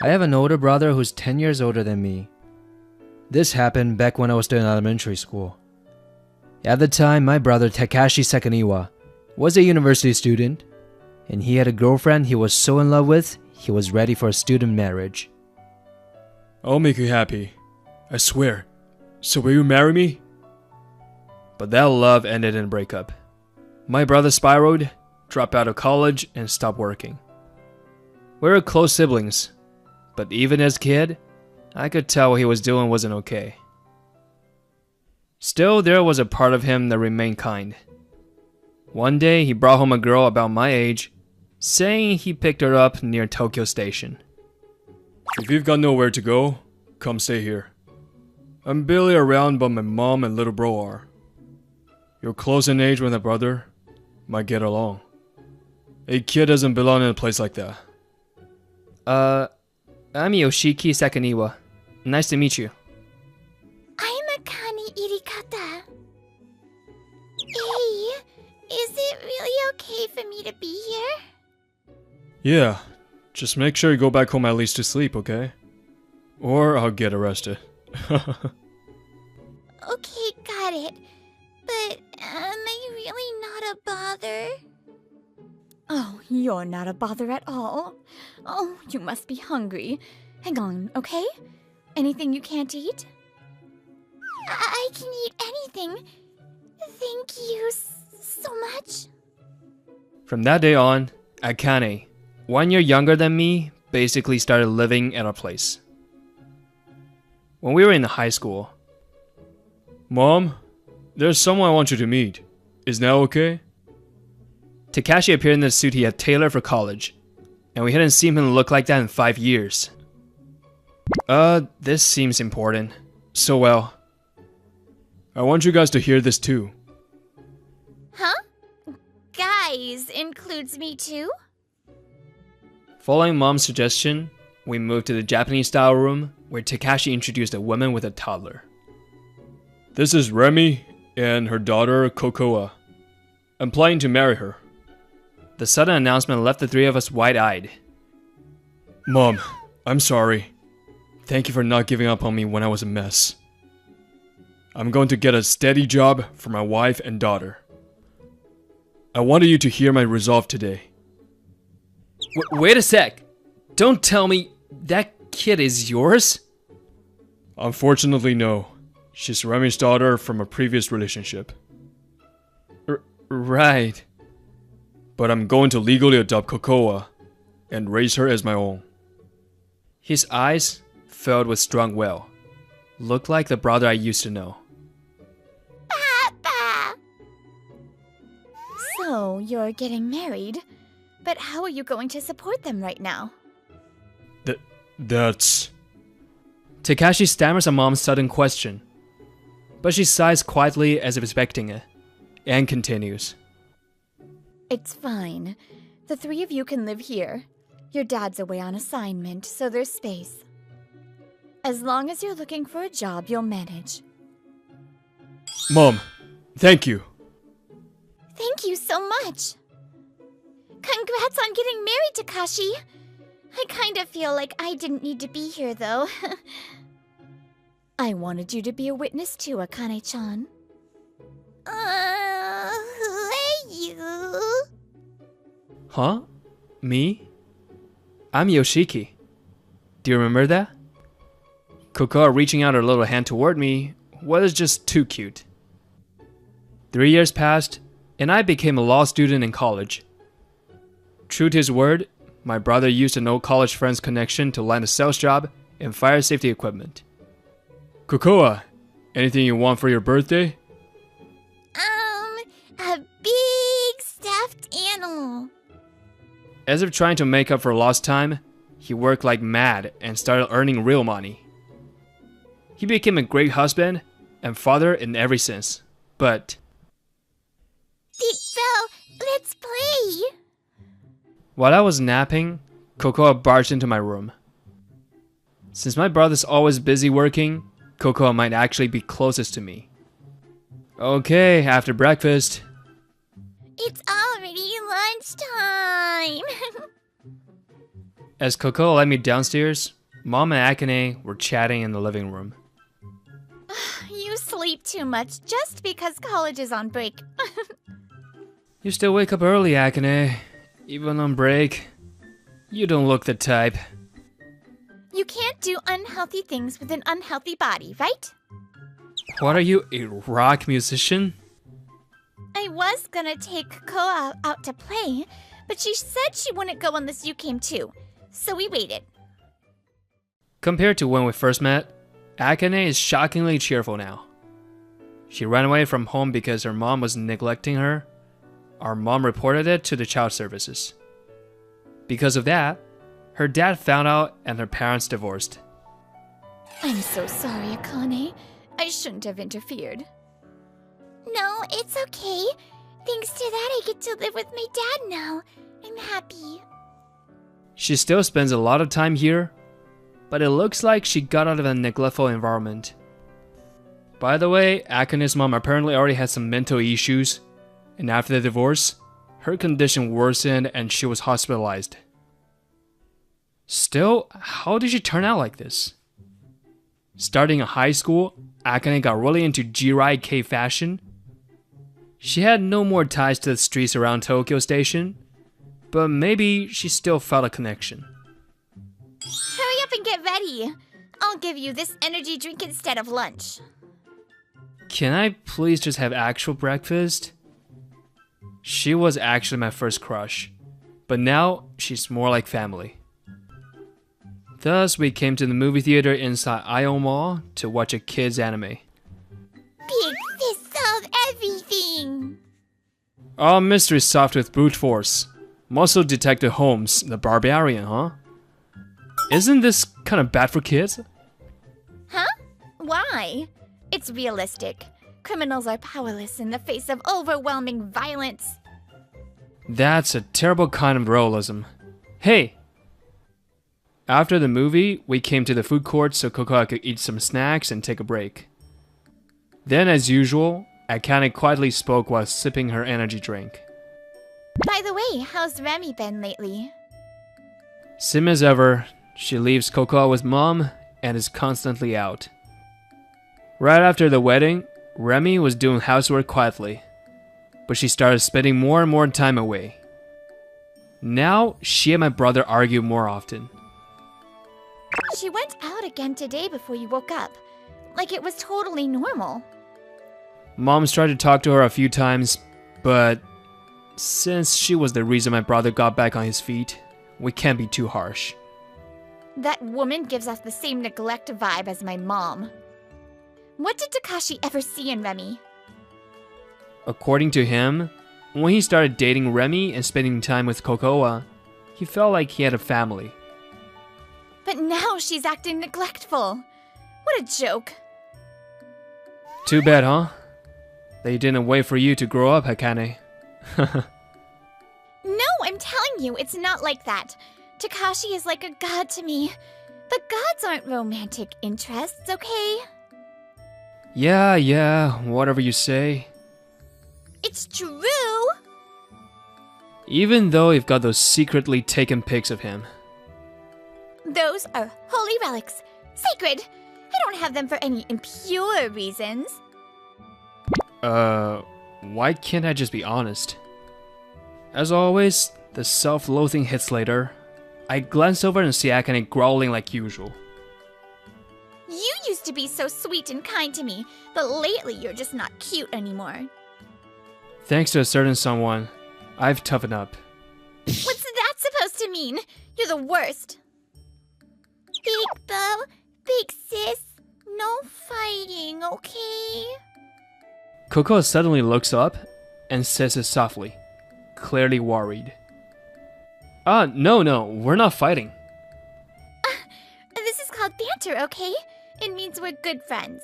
I have an older brother who's 10 years older than me. This happened back when I was still in elementary school. At the time, my brother Takashi Sakaniwa was a university student, and he had a girlfriend he was so in love with, he was ready for a student marriage. I'll make you happy. I swear. So will you marry me? But that love ended in a breakup. My brother spiraled, dropped out of college, and stopped working. We were close siblings, but even as a kid, I could tell what he was doing wasn't okay. Still, there was a part of him that remained kind. One day, he brought home a girl about my age, saying he picked her up near Tokyo Station. If you've got nowhere to go, come stay here. I'm barely around, but my mom and little bro are. You're close in age with a brother, might get along. A kid doesn't belong in a place like that. I'm Yoshiki Sakaniwa. Nice to meet you. I'm Akane Irikata. Hey, is it really okay for me to be here? Yeah, just make sure you go back home at least to sleep, okay? Or I'll get arrested. Okay, got it. But am I really not a bother? Oh, you're not a bother at all. Oh, you must be hungry. Hang on, okay? Anything you can't eat? I can eat anything. Thank you so much. From that day on, Akane, 1 year younger than me, basically started living at our place. When we were in high school, Mom, there's someone I want you to meet. Is that okay? Takashi appeared in the suit he had tailored for college, and we hadn't seen him look like that in 5 years. This seems important. So well. I want you guys to hear this too. Huh? Guys includes me too? Following Mom's suggestion, we moved to the Japanese-style room where Takashi introduced a woman with a toddler. This is Remy and her daughter Kokoa. I'm planning to marry her. The sudden announcement left the three of us wide-eyed. Mom, I'm sorry. Thank you for not giving up on me when I was a mess. I'm going to get a steady job for my wife and daughter. I wanted you to hear my resolve today. Wait a sec. Don't tell me that kid is yours? Unfortunately, no. She's Remy's daughter from a previous relationship. Right. But I'm going to legally adopt Kokoa and raise her as my own. His eyes, filled with strong will, looked like the brother I used to know. Papa! So, you're getting married? But how are you going to support them right now? That's... Takashi stammers at Mom's sudden question, but she sighs quietly as if expecting it, and continues. It's fine. The three of you can live here. Your dad's away on assignment, so there's space. As long as you're looking for a job, you'll manage. Mom, thank you. Thank you so much. Congrats on getting married, Takashi. I kind of feel like I didn't need to be here, though. I wanted you to be a witness too, Akane-chan. Who are you? Huh? Me? I'm Yoshiki. Do you remember that? Kokoa reaching out her little hand toward me was just too cute. 3 years passed, and I became a law student in college. True to his word, my brother used an old college friend's connection to land a sales job in fire safety equipment. Kokoa, anything you want for your birthday? A big stuffed animal. As if trying to make up for lost time, he worked like mad and started earning real money. He became a great husband and father in every sense, but... Big Bell, let's play! While I was napping, Kokoa barged into my room. Since my brother's always busy working, Kokoa might actually be closest to me. Okay, after breakfast. It's already lunchtime! As Coco led me downstairs, Mom and Akane were chatting in the living room. You sleep too much just because college is on break. You still wake up early, Akane. Even on break. You don't look the type. You can't do unhealthy things with an unhealthy body, right? What are you, a rock musician? I was gonna take Koa out to play, but she said she wouldn't go unless you came too. So we waited. Compared to when we first met, Akane is shockingly cheerful now. She ran away from home because her mom was neglecting her. Our mom reported it to the child services. Because of that, her dad found out and her parents divorced. I'm so sorry, Akane. I shouldn't have interfered. No, it's okay. Thanks to that, I get to live with my dad now. I'm happy. She still spends a lot of time here, but it looks like she got out of a neglectful environment. By the way, Akane's mom apparently already had some mental issues, and after the divorce, her condition worsened and she was hospitalized. Still, how did she turn out like this? Starting in high school, Akane got really into Jirai K fashion. She had no more ties to the streets around Tokyo Station, but maybe she still felt a connection. Hurry up and get ready. I'll give you this energy drink instead of lunch. Can I please just have actual breakfast? She was actually my first crush, but now she's more like family. Thus, we came to the movie theater inside Ion Mall to watch a kids' anime. Big fist of everything. Oh, mystery solved with brute force. Muscle Detective Holmes, the barbarian, huh? Isn't this kind of bad for kids? Huh? Why? It's realistic. Criminals are powerless in the face of overwhelming violence. That's a terrible kind of realism. Hey! After the movie, we came to the food court so Coco could eat some snacks and take a break. Then, as usual, Akane quietly spoke while sipping her energy drink. By the way, how's Remy been lately? Same as ever, she leaves Coco with Mom and is constantly out. Right after the wedding, Remy was doing housework quietly, but she started spending more and more time away. Now, she and my brother argue more often. She went out again today before you woke up. Like it was totally normal. Mom's tried to talk to her a few times, but since she was the reason my brother got back on his feet, we can't be too harsh. That woman gives us the same neglect vibe as my mom. What did Takashi ever see in Remy? According to him, when he started dating Remy and spending time with Cocoa, he felt like he had a family. But now she's acting neglectful. What a joke. Too bad, huh? They didn't wait for you to grow up, Akane. No, I'm telling you, it's not like that. Takashi is like a god to me. But gods aren't romantic interests, okay? Yeah, whatever you say. It's true! Even though you've got those secretly taken pics of him. Those are holy relics. Sacred! I don't have them for any impure reasons. Why can't I just be honest? As always, the self-loathing hits later. I glance over and see Akane growling like usual. You used to be so sweet and kind to me, but lately you're just not cute anymore. Thanks to a certain someone, I've toughened up. What's that supposed to mean? You're the worst. Big Bo, big sis, no fighting, okay? Coco suddenly looks up and says it softly, clearly worried. No, we're not fighting. This is called banter, okay? It means we're good friends.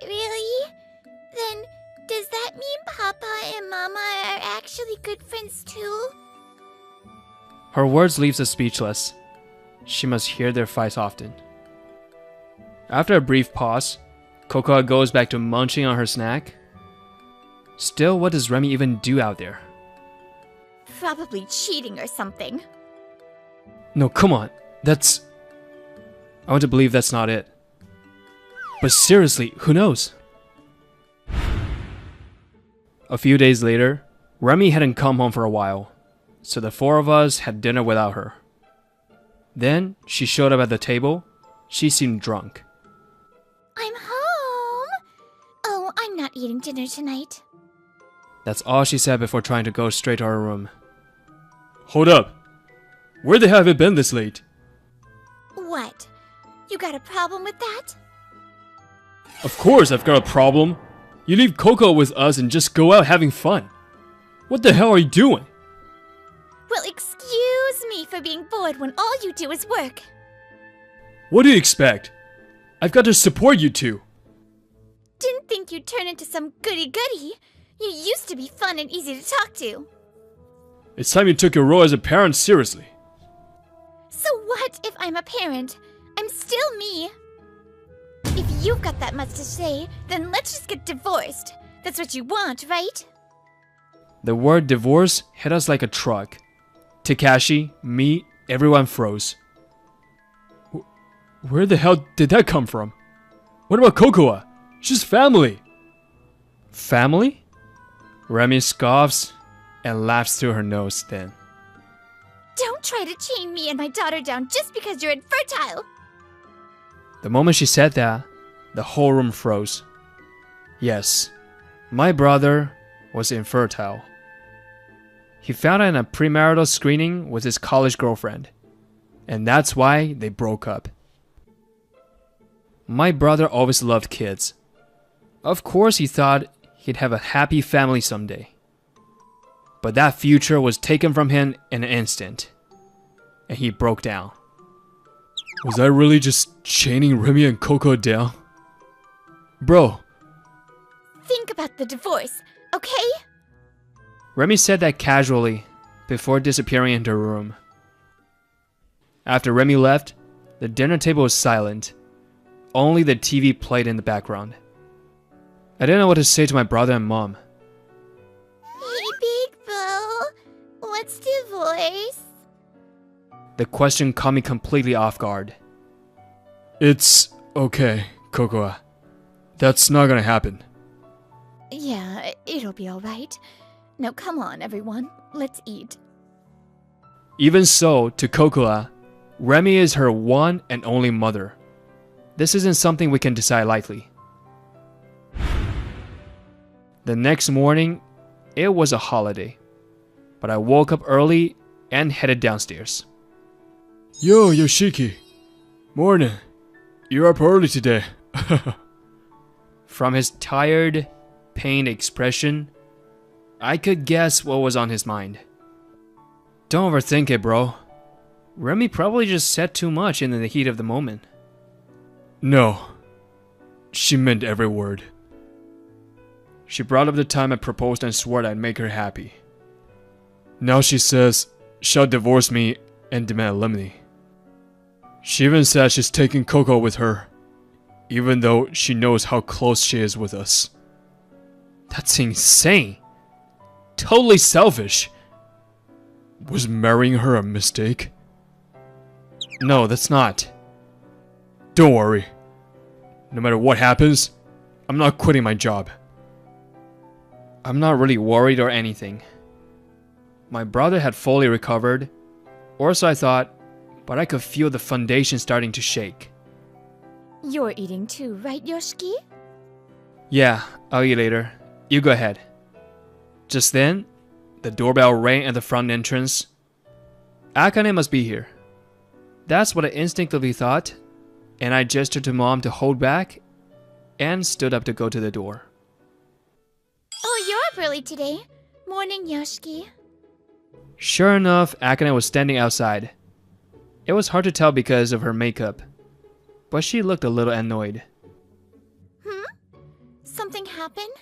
Really? Then, does that mean Papa and Mama are actually good friends too? Her words leaves us speechless. She must hear their fights often. After a brief pause, Coco goes back to munching on her snack. Still, what does Remy even do out there? Probably cheating or something. No, come on. That's... I want to believe that's not it. But seriously, who knows? A few days later, Remy hadn't come home for a while, so the four of us had dinner without her. Then she showed up at the table. She seemed drunk. I'm home. Oh, I'm not eating dinner tonight. That's all she said before trying to go straight to her room. Hold up. Where the hell have you been this late? What? You got a problem with that? Of course I've got a problem. You leave Coco with us and just go out having fun. What the hell are you doing? Well, excuse me for being bored when all you do is work. What do you expect? I've got to support you two. Didn't think you'd turn into some goody-goody. You used to be fun and easy to talk to. It's time you took your role as a parent seriously. So what if I'm a parent? I'm still me. If you've got that much to say, then let's just get divorced. That's what you want, right? The word divorce hit us like a truck. Takashi, me, everyone froze. Where the hell did that come from? What about Kokoa? She's family. Family? Remy scoffs and laughs through her nose then. Don't try to chain me and my daughter down just because you're infertile. The moment she said that, the whole room froze. Yes, my brother was infertile. He found out in a premarital screening with his college girlfriend, and that's why they broke up. My brother always loved kids. Of course he thought he'd have a happy family someday. But that future was taken from him in an instant, and he broke down. Was I really just chaining Remy and Coco down? Bro. Think about the divorce, okay? Remy said that casually before disappearing into her room. After Remy left, the dinner table was silent. Only the TV played in the background. I didn't know what to say to my brother and mom. Hey, Big Bro. What's divorce? The question caught me completely off guard. It's okay, Cocoa. That's not gonna happen. Yeah, it'll be alright. Now come on, everyone. Let's eat. Even so, to Cocoa, Remy is her one and only mother. This isn't something we can decide lightly. The next morning, it was a holiday, but I woke up early and headed downstairs. Yo, Yoshiki. Morning. You're up early today. From his tired, pained expression, I could guess what was on his mind. Don't overthink it, bro. Remy probably just said too much in the heat of the moment. No. She meant every word. She brought up the time I proposed and swore I'd make her happy. Now she says she'll divorce me and demand alimony. She even says she's taking Coco with her, even though she knows how close she is with us. That's insane. Totally selfish. Was marrying her a mistake? No, that's not. Don't worry. No matter what happens, I'm not quitting my job. I'm not really worried or anything. My brother had fully recovered, or so I thought, but I could feel the foundation starting to shake. You're eating too, right, Yoshiki? Yeah, I'll eat later. You go ahead. Just then, the doorbell rang at the front entrance. Akane must be here. That's what I instinctively thought, and I gestured to Mom to hold back and stood up to go to the door. Oh, you're up early today. Morning, Yoshiki. Sure enough, Akane was standing outside. It was hard to tell because of her makeup, but she looked a little annoyed. Something happened?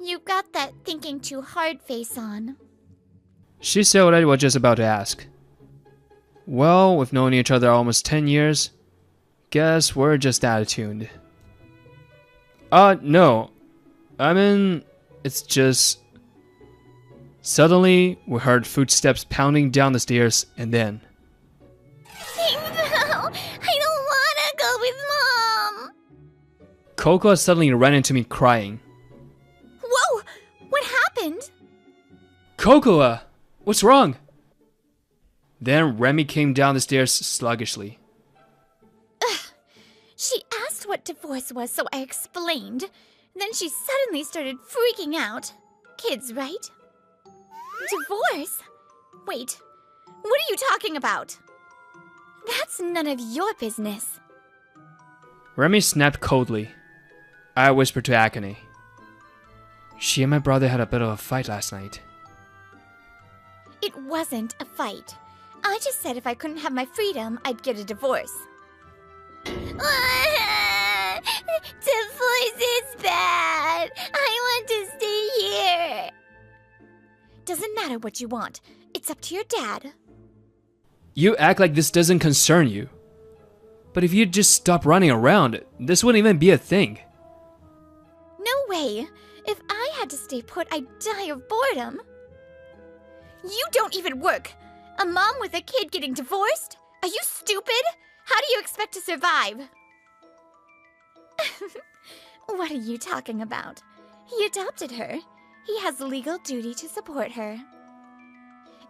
You got that thinking too hard face on. She said what I was just about to ask. Well, we've known each other almost 10 years. Guess we're just that attuned. No. I mean, it's just... Suddenly, we heard footsteps pounding down the stairs, and then... Cocoa suddenly ran into me crying. Whoa! What happened? Cocoa! What's wrong? Then Remy came down the stairs sluggishly. She asked what divorce was, so I explained. Then she suddenly started freaking out. Kids, right? Divorce? Wait, what are you talking about? That's none of your business. Remy snapped coldly. I whispered to Akane. She and my brother had a bit of a fight last night. It wasn't a fight. I just said if I couldn't have my freedom, I'd get a divorce. Divorce is bad. I want to stay here. Doesn't matter what you want. It's up to your dad. You act like this doesn't concern you. But if you'd just stop running around, this wouldn't even be a thing. No way. If I had to stay put, I'd die of boredom. You don't even work. A mom with a kid getting divorced? Are you stupid? How do you expect to survive? What are you talking about? He adopted her. He has legal duty to support her.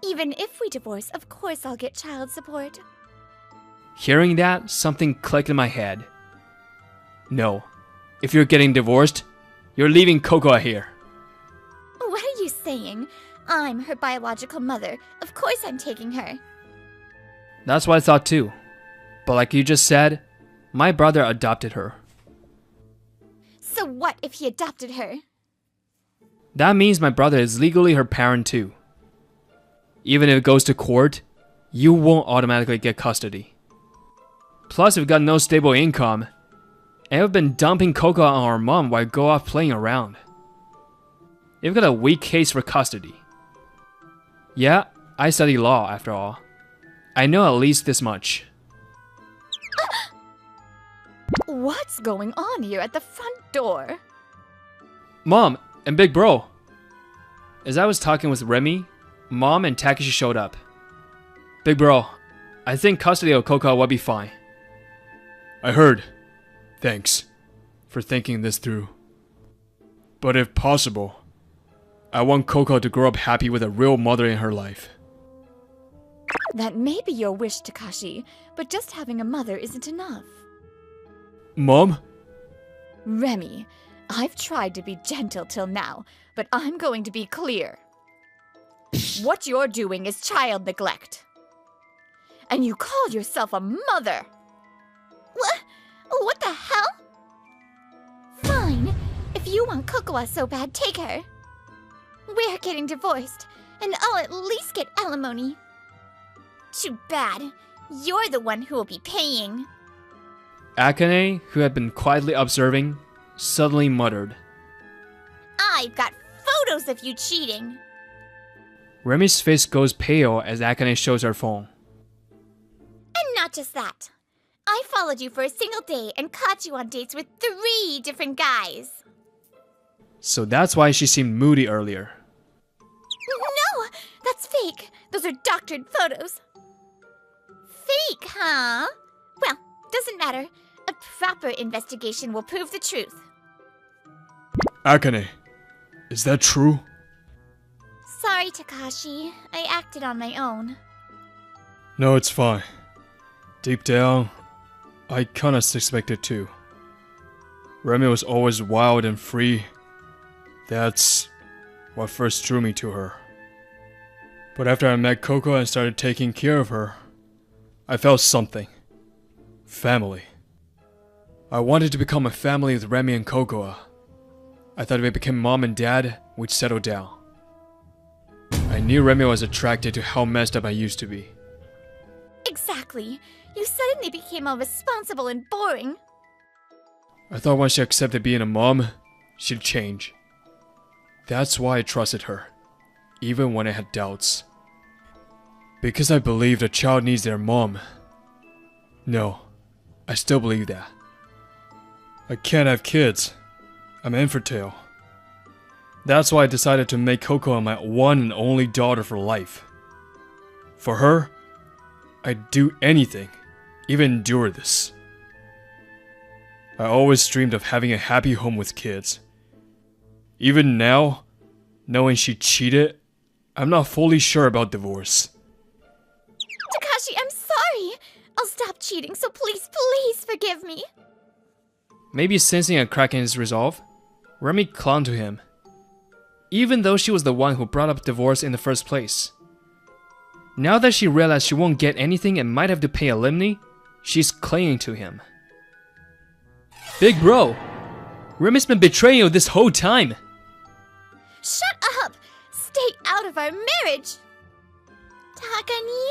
Even if we divorce, of course I'll get child support. Hearing that, something clicked in my head. No. If you're getting divorced, you're leaving Cocoa here. What are you saying? I'm her biological mother. Of course I'm taking her. That's what I thought too. But like you just said, my brother adopted her. So what if he adopted her? That means my brother is legally her parent too. Even if it goes to court, you won't automatically get custody. Plus, we've got no stable income, and we've been dumping Cocoa on our mom while go off playing around. You've got a weak case for custody. Yeah, I study law after all. I know at least this much. What's going on here at the front door? Mom and Big Bro. As I was talking with Remy, Mom and Takeshi showed up. Big Bro, I think custody of Cocoa will be fine. I heard. Thanks for thinking this through. But if possible, I want Cocoa to grow up happy with a real mother in her life. That may be your wish, Takashi, but just having a mother isn't enough. Mom? Remy, I've tried to be gentle till now, but I'm going to be clear. What you're doing is child neglect. And you call yourself a mother. What the hell? Fine. If you want Cocoa so bad, take her. We're getting divorced, and I'll at least get alimony. Too bad. You're the one who will be paying. Akane, who had been quietly observing, suddenly muttered. I've got photos of you cheating. Remy's face goes pale as Akane shows her phone. And not just that. I followed you for a single day and caught you on dates with 3 different guys. So that's why she seemed moody earlier. No, that's fake. Those are doctored photos. Fake, huh? Well, doesn't matter. A proper investigation will prove the truth. Akane, is that true? Sorry, Takashi. I acted on my own. No, it's fine. Deep down, I kinda suspected too. Remy was always wild and free. That's what first drew me to her. But after I met Coco and started taking care of her, I felt something. Family. I wanted to become a family with Remy and Cocoa. I thought if we became mom and dad, we'd settle down. I knew Remy was attracted to how messed up I used to be. Exactly. You suddenly became all responsible and boring. I thought once she accepted being a mom, she'd change. That's why I trusted her, even when I had doubts. Because I believed a child needs their mom. No, I still believe that. I can't have kids. I'm infertile. That's why I decided to make Coco my one and only daughter for life. For her, I'd do anything, even endure this. I always dreamed of having a happy home with kids. Even now, knowing she cheated, I'm not fully sure about divorce. Takashi, I'm sorry. I'll stop cheating, so please, please forgive me. Maybe sensing a crack in his resolve, Remy clung to him. Even though she was the one who brought up divorce in the first place. Now that she realized she won't get anything and might have to pay alimony, she's clinging to him. Big bro, Remy's been betraying you this whole time. Shut up! Stay out of our marriage! Takani?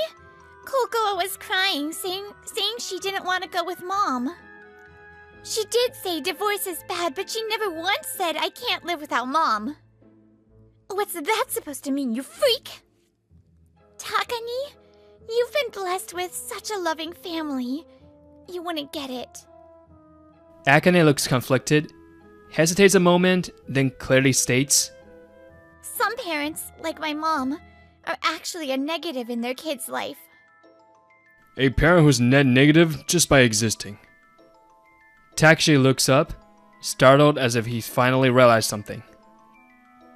Kokoa was crying, saying she didn't want to go with Mom. She did say divorce is bad, but she never once said I can't live without Mom. What's that supposed to mean, you freak? Takani, you've been blessed with such a loving family. You wouldn't get it. Akane looks conflicted, hesitates a moment, then clearly states, Some parents, like my mom, are actually a negative in their kid's life. A parent who's net negative just by existing. Takashi looks up, startled as if he finally realized something.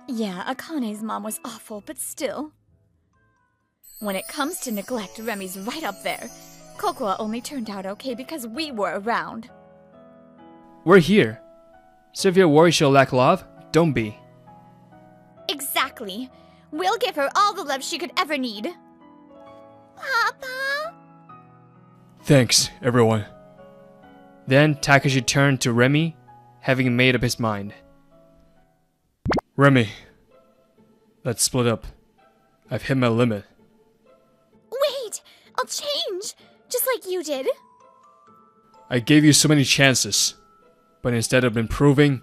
Yeah, Akane's mom was awful, but still. When it comes to neglect, Remy's right up there. Kokoa only turned out okay because we were around. We're here. So if you're worried she'll lack love, don't be. Exactly. We'll give her all the love she could ever need. Papa? Thanks, everyone. Then Takashi turned to Remy, having made up his mind. Remy, let's split up. I've hit my limit. Wait! I'll change! Just like you did. I gave you so many chances, but instead of improving,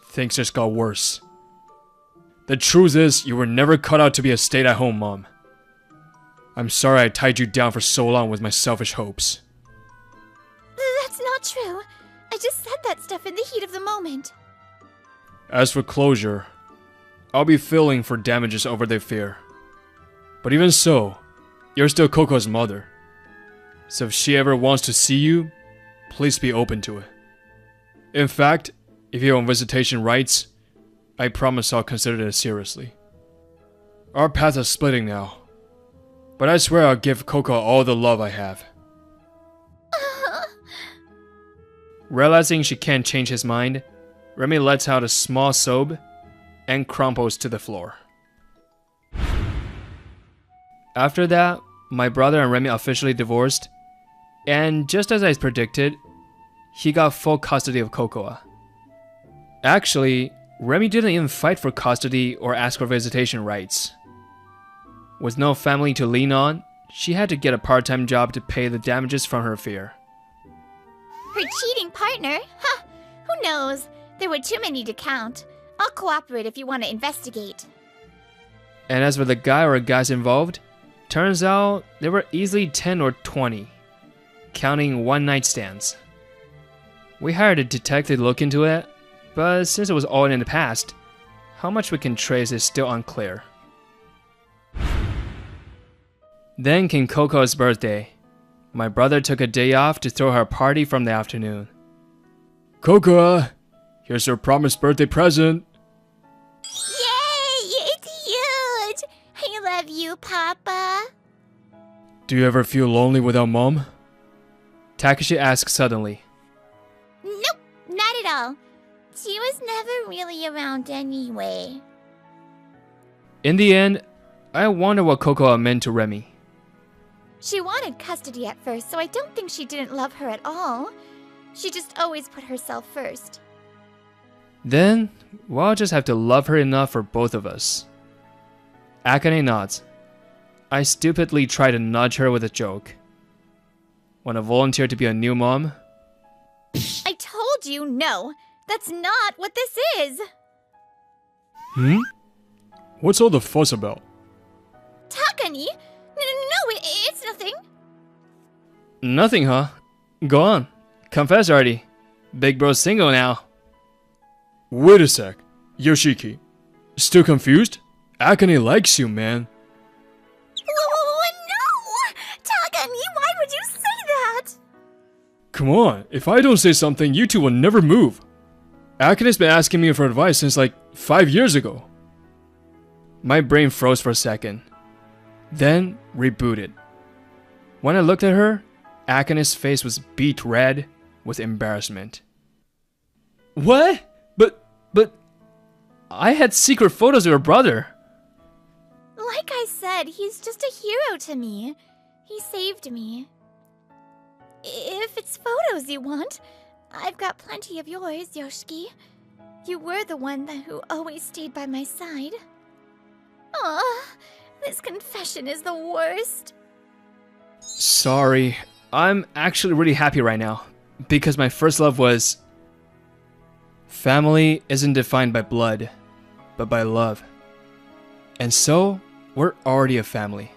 things just got worse. The truth is, you were never cut out to be a stay-at-home mom. I'm sorry I tied you down for so long with my selfish hopes. That's not true. I just said that stuff in the heat of the moment. As for closure, I'll be filling for damages over the affair. But even so, you're still Coco's mother. So if she ever wants to see you, please be open to it. In fact, if you're on visitation rights, I promise I'll consider it seriously. Our paths are splitting now, but I swear I'll give Coco all the love I have. Realizing she can't change his mind, Remy lets out a small sob and crumples to the floor. After that, my brother and Remy officially divorced, and just as I predicted, he got full custody of Cocoa. Actually, Remy didn't even fight for custody or ask for visitation rights. With no family to lean on, she had to get a part-time job to pay the damages from her affair. Her cheating partner? Huh, who knows? There were too many to count. I'll cooperate if you want to investigate. And as for the guy or guys involved, turns out there were easily 10 or 20, counting one-night stands. We hired a detective to look into it, but since it was all in the past, how much we can trace is still unclear. Then came Coco's birthday. My brother took a day off to throw her a party from the afternoon. Cocoa, here's your promised birthday present. Yay! It's huge! I love you, Papa. Do you ever feel lonely without Mom? Takashi asked suddenly. Nope, not at all. She was never really around anyway. In the end, I wonder what Cocoa meant to Remy. She wanted custody at first, so I don't think she didn't love her at all. She just always put herself first. Then, we'll just have to love her enough for both of us. Akane nods. I stupidly try to nudge her with a joke. Want to volunteer to be a new mom? I told you no. That's not what this is. What's all the fuss about? Takani? No, it's nothing. Nothing, huh? Go on. Confess already. Big bro's single now. Wait a sec. Yoshiki. Still confused? Akane likes you, man. No! Takani, why would you say that? Come come on. If I don't say something, you two will never move. Akane's been asking me for advice since like 5 years ago. My brain froze for a second, then rebooted. When I looked at her, Akane's face was beet red with embarrassment. What? But I had secret photos of your brother. Like I said, he's just a hero to me. He saved me. If it's photos you want, I've got plenty of yours, Yoshiki. You were the one who always stayed by my side. Aw, this confession is the worst. Sorry, I'm actually really happy right now, because my first love was... Family isn't defined by blood, but by love. And so, we're already a family.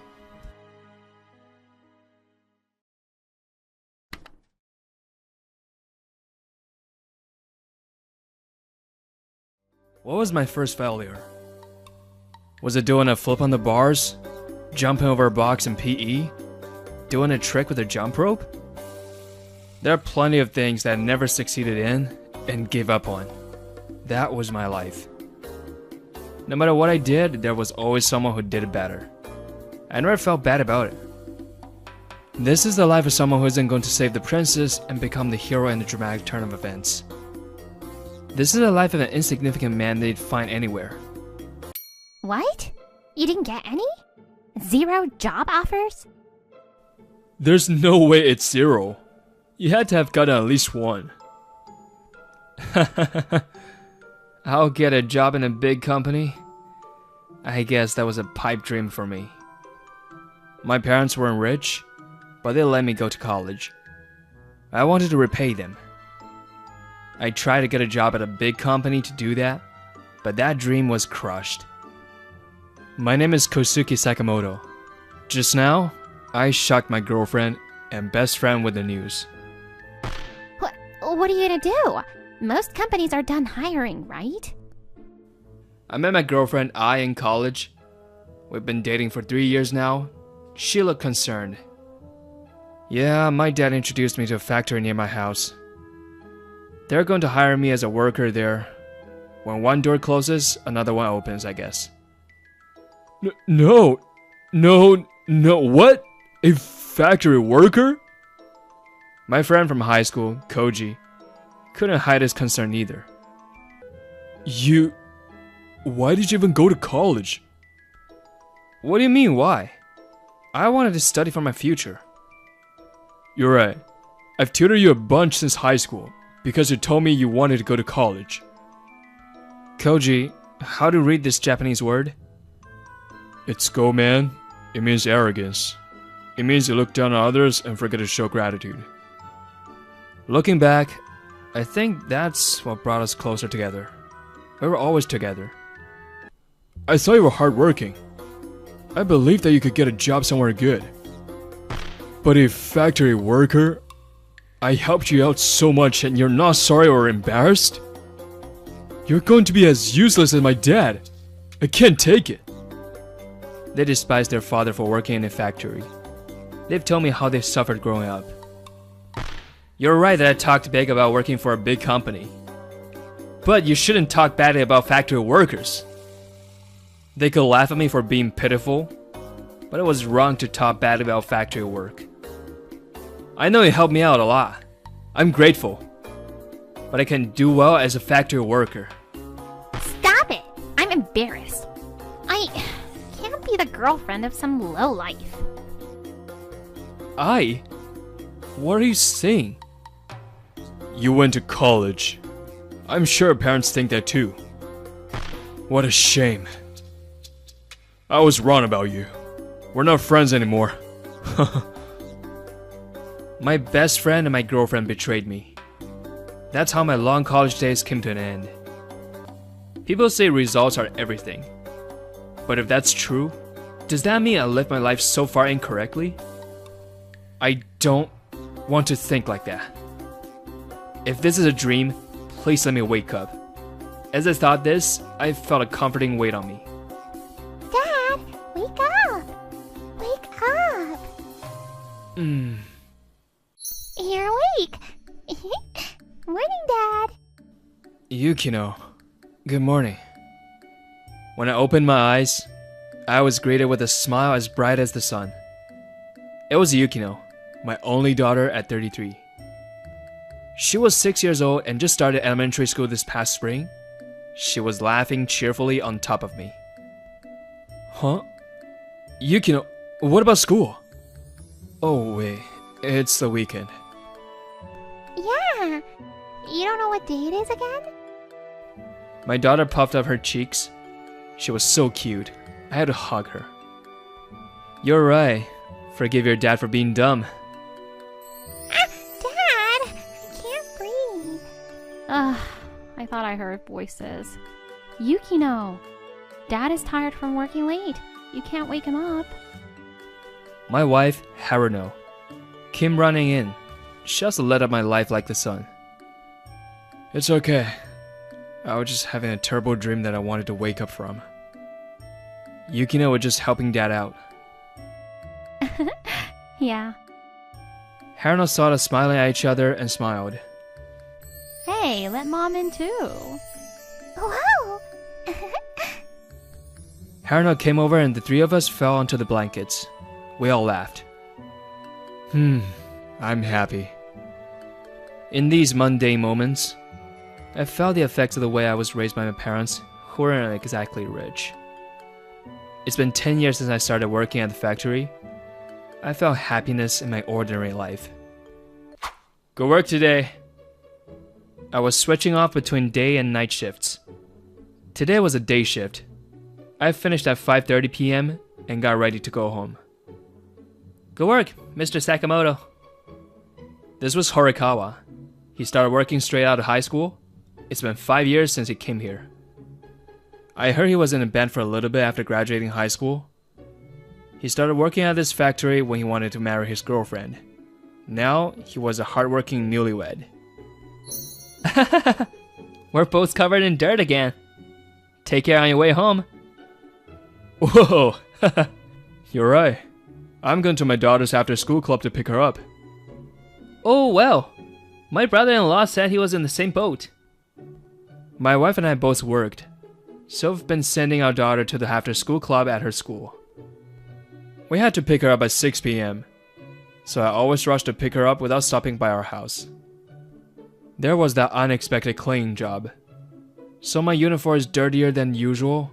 What was my first failure? Was it doing a flip on the bars? Jumping over a box in PE? Doing a trick with a jump rope? There are plenty of things that I never succeeded in and gave up on. That was my life. No matter what I did, there was always someone who did it better. I never felt bad about it. This is the life of someone who isn't going to save the princess and become the hero in the dramatic turn of events. This is the life of an insignificant man that you'd find anywhere. What? You didn't get any? 0 job offers? There's no way it's 0. You had to have gotten at least 1. I'll get a job in a big company? I guess that was a pipe dream for me. My parents weren't rich, but they let me go to college. I wanted to repay them. I tried to get a job at a big company to do that, but that dream was crushed. My name is Kosuke Sakamoto. Just now, I shocked my girlfriend and best friend with the news. What are you gonna do? Most companies are done hiring, right? I met my girlfriend Ai in college. We've been dating for 3 years now. She looked concerned. Yeah, my dad introduced me to a factory near my house. They're going to hire me as a worker there. When one door closes, another one opens, I guess. No, what? A factory worker? My friend from high school, Koji, couldn't hide his concern either. Why did you even go to college? What do you mean, why? I wanted to study for my future. You're right. I've tutored you a bunch since high school, because you told me you wanted to go to college. Koji, how to read this Japanese word? It's go, man. It means arrogance. It means you look down on others and forget to show gratitude. Looking back, I think that's what brought us closer together. We were always together. I saw you were hardworking. I believed that you could get a job somewhere good. But a factory worker? I helped you out so much and you're not sorry or embarrassed? You're going to be as useless as my dad. I can't take it. They despise their father for working in a factory. They've told me how they suffered growing up. You're right that I talked big about working for a big company. But you shouldn't talk badly about factory workers. They could laugh at me for being pitiful, but it was wrong to talk badly about factory work. I know you helped me out a lot. I'm grateful. But I can do well as a factory worker. Stop it! I'm embarrassed. I can't be the girlfriend of some lowlife. What are you saying? You went to college. I'm sure parents think that too. What a shame. I was wrong about you. We're not friends anymore. My best friend and my girlfriend betrayed me. That's how my long college days came to an end. People say results are everything. But if that's true, does that mean I lived my life so far incorrectly? I don't want to think like that. If this is a dream, please let me wake up. As I thought this, I felt a comforting weight on me. Dad, wake up! Wake up! You're awake. Morning, Dad. Yukino, good morning. When I opened my eyes, I was greeted with a smile as bright as the sun. It was Yukino, my only daughter at 33. She was 6 years old and just started elementary school this past spring. She was laughing cheerfully on top of me. Huh? Yukino, what about school? Oh wait, it's the weekend. Yeah. You don't know what day it is again? My daughter puffed up her cheeks. She was so cute. I had to hug her. You're right. Forgive your dad for being dumb. Dad! I can't breathe. Ugh, I thought I heard voices. Yukino! Dad is tired from working late. You can't wake him up. My wife, Haruno, came running in. She also lit up my life like the sun. It's okay. I was just having a terrible dream that I wanted to wake up from. Yukino was just helping Dad out. Yeah. Haruno saw us smiling at each other and smiled. Hey, let Mom in too. Whoa! Haruno came over and the three of us fell onto the blankets. We all laughed. I'm happy. In these mundane moments, I felt the effects of the way I was raised by my parents, who weren't exactly rich. It's been 10 years since I started working at the factory. I felt happiness in my ordinary life. Go work today. I was switching off between day and night shifts. Today was a day shift. I finished at 5:30 p.m. and got ready to go home. Good work, Mr. Sakamoto. This was Horikawa. He started working straight out of high school. It's been 5 years since he came here. I heard he was in a band for a little bit after graduating high school. He started working at this factory when he wanted to marry his girlfriend. Now, he was a hardworking newlywed. We're both covered in dirt again. Take care on your way home. Whoa! You're right. I'm going to my daughter's after-school club to pick her up. Oh, well. My brother-in-law said he was in the same boat. My wife and I both worked, so we've been sending our daughter to the after-school club at her school. We had to pick her up at 6 p.m., so I always rushed to pick her up without stopping by our house. There was that unexpected cleaning job, so my uniform is dirtier than usual.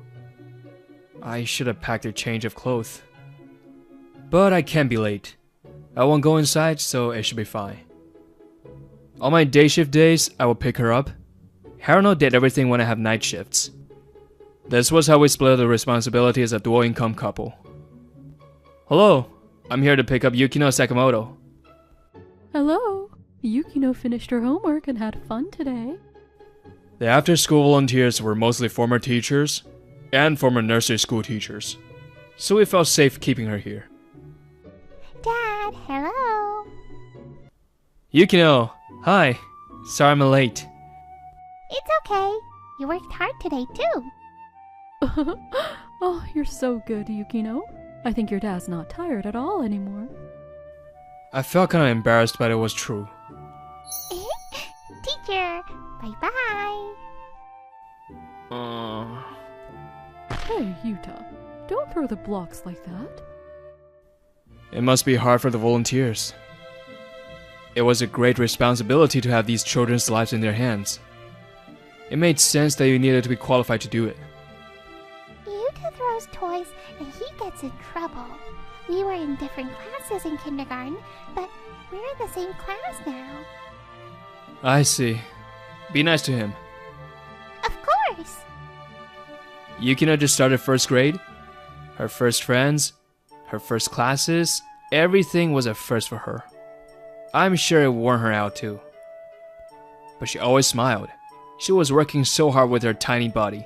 I should have packed a change of clothes. But I can't be late. I won't go inside, so it should be fine. On my day shift days, I will pick her up. Haruno did everything when I have night shifts. This was how we split the responsibility as a dual-income couple. Hello, I'm here to pick up Yukino Sakamoto. Hello. Yukino finished her homework and had fun today. The after-school volunteers were mostly former teachers and former nursery school teachers, so we felt safe keeping her here. Dad, hello. Yukino, hi. Sorry I'm late. It's okay. You worked hard today, too. Oh, you're so good, Yukino. I think your dad's not tired at all anymore. I felt kind of embarrassed, but it was true. Teacher, bye-bye. Hey, Yuta, don't throw the blocks like that. It must be hard for the volunteers. It was a great responsibility to have these children's lives in their hands. It made sense that you needed to be qualified to do it. Yuta throws toys and he gets in trouble. We were in different classes in kindergarten, but we're in the same class now. I see. Be nice to him. Of course. Yukino just started first grade. Her first friends, her first classes, everything was a first for her. I'm sure it wore her out too. But she always smiled. She was working so hard with her tiny body.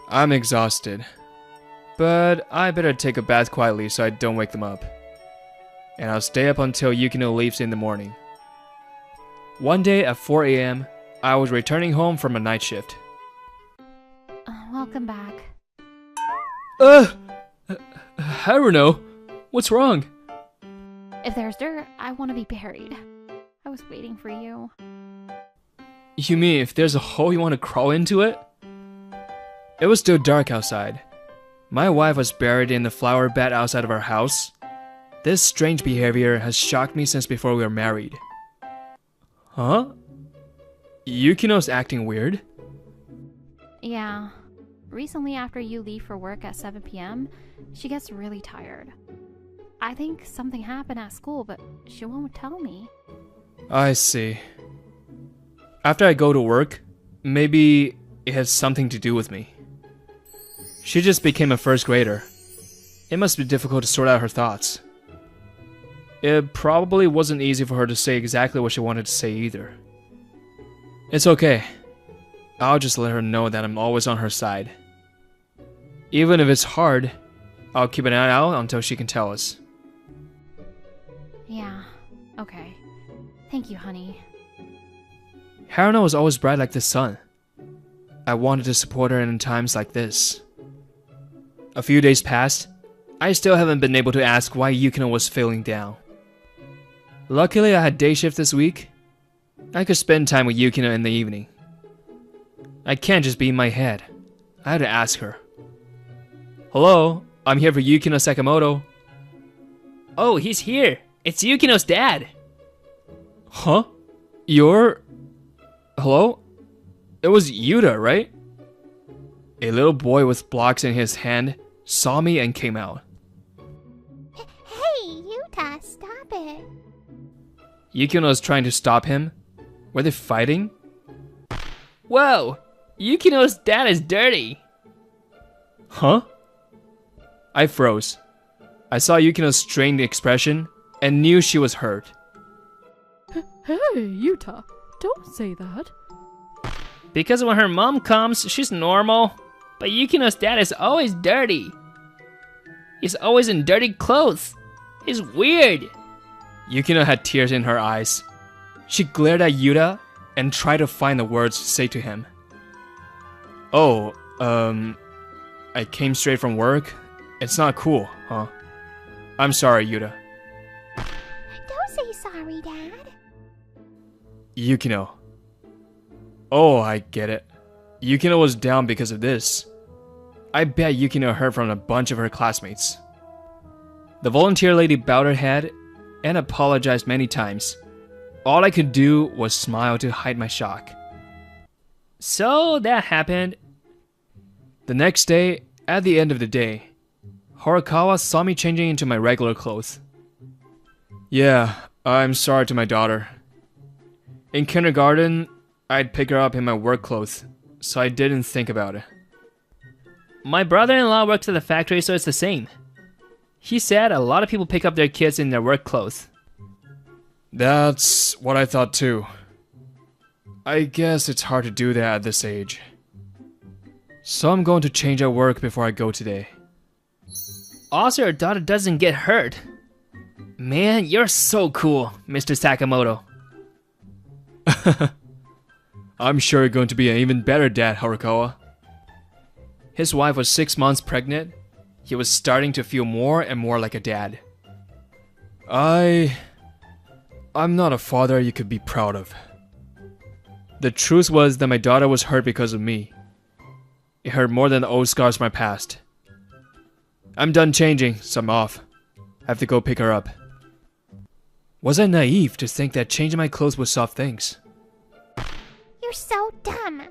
I'm exhausted. But I better take a bath quietly so I don't wake them up. And I'll stay up until Yukino leaves in the morning. One day at 4 a.m., I was returning home from a night shift. Welcome back. Haruno, what's wrong? If there's dirt, I want to be buried. I was waiting for you. You mean if there's a hole you want to crawl into it? It was still dark outside. My wife was buried in the flower bed outside of our house. This strange behavior has shocked me since before we were married. Huh? Yukino's acting weird? Yeah. Recently, after you leave for work at 7 p.m., she gets really tired. I think something happened at school, but she won't tell me. I see. After I go to work, maybe it has something to do with me. She just became a first grader. It must be difficult to sort out her thoughts. It probably wasn't easy for her to say exactly what she wanted to say either. It's okay. I'll just let her know that I'm always on her side. Even if it's hard, I'll keep an eye out until she can tell us. Yeah, okay. Thank you, honey. Haruno was always bright like the sun. I wanted to support her in times like this. A few days passed. I still haven't been able to ask why Yukino was feeling down. Luckily, I had day shift this week. I could spend time with Yukino in the evening. I can't just be in my head. I had to ask her. Hello, I'm here for Yukino Sakamoto. Oh, he's here. It's Yukino's dad. Huh? You're... Hello? It was Yuta, right? A little boy with blocks in his hand saw me and came out. Hey, Yuta, stop it. Yukino was trying to stop him. Were they fighting? Whoa, Yukino's dad is dirty. Huh? I froze. I saw Yukino's strained expression and knew she was hurt. Hey, Yuta, don't say that. Because when her mom comes, she's normal. But Yukino's dad is always dirty. He's always in dirty clothes. He's weird. Yukino had tears in her eyes. She glared at Yuta and tried to find the words to say to him. Oh, I came straight from work. It's not cool, huh? I'm sorry, Yuta. Don't say sorry, Dad. Yukino. Oh, I get it. Yukino was down because of this. I bet Yukino heard from a bunch of her classmates. The volunteer lady bowed her head and apologized many times. All I could do was smile to hide my shock. So that happened. The next day, at the end of the day, Horikawa saw me changing into my regular clothes. Yeah, I'm sorry to my daughter. In kindergarten, I'd pick her up in my work clothes, so I didn't think about it. My brother-in-law works at the factory, so it's the same. He said a lot of people pick up their kids in their work clothes. That's what I thought too. I guess it's hard to do that at this age. So I'm going to change at work before I go today. Also, your daughter doesn't get hurt. Man, you're so cool, Mr. Sakamoto. I'm sure you're going to be an even better dad, Horikawa. His wife was 6 months pregnant. He was starting to feel more and more like a dad. I'm not a father you could be proud of. The truth was that my daughter was hurt because of me. It hurt more than the old scars from my past. I'm done changing, so I'm off. I have to go pick her up. Was I naive to think that changing my clothes would solve things? You're so dumb.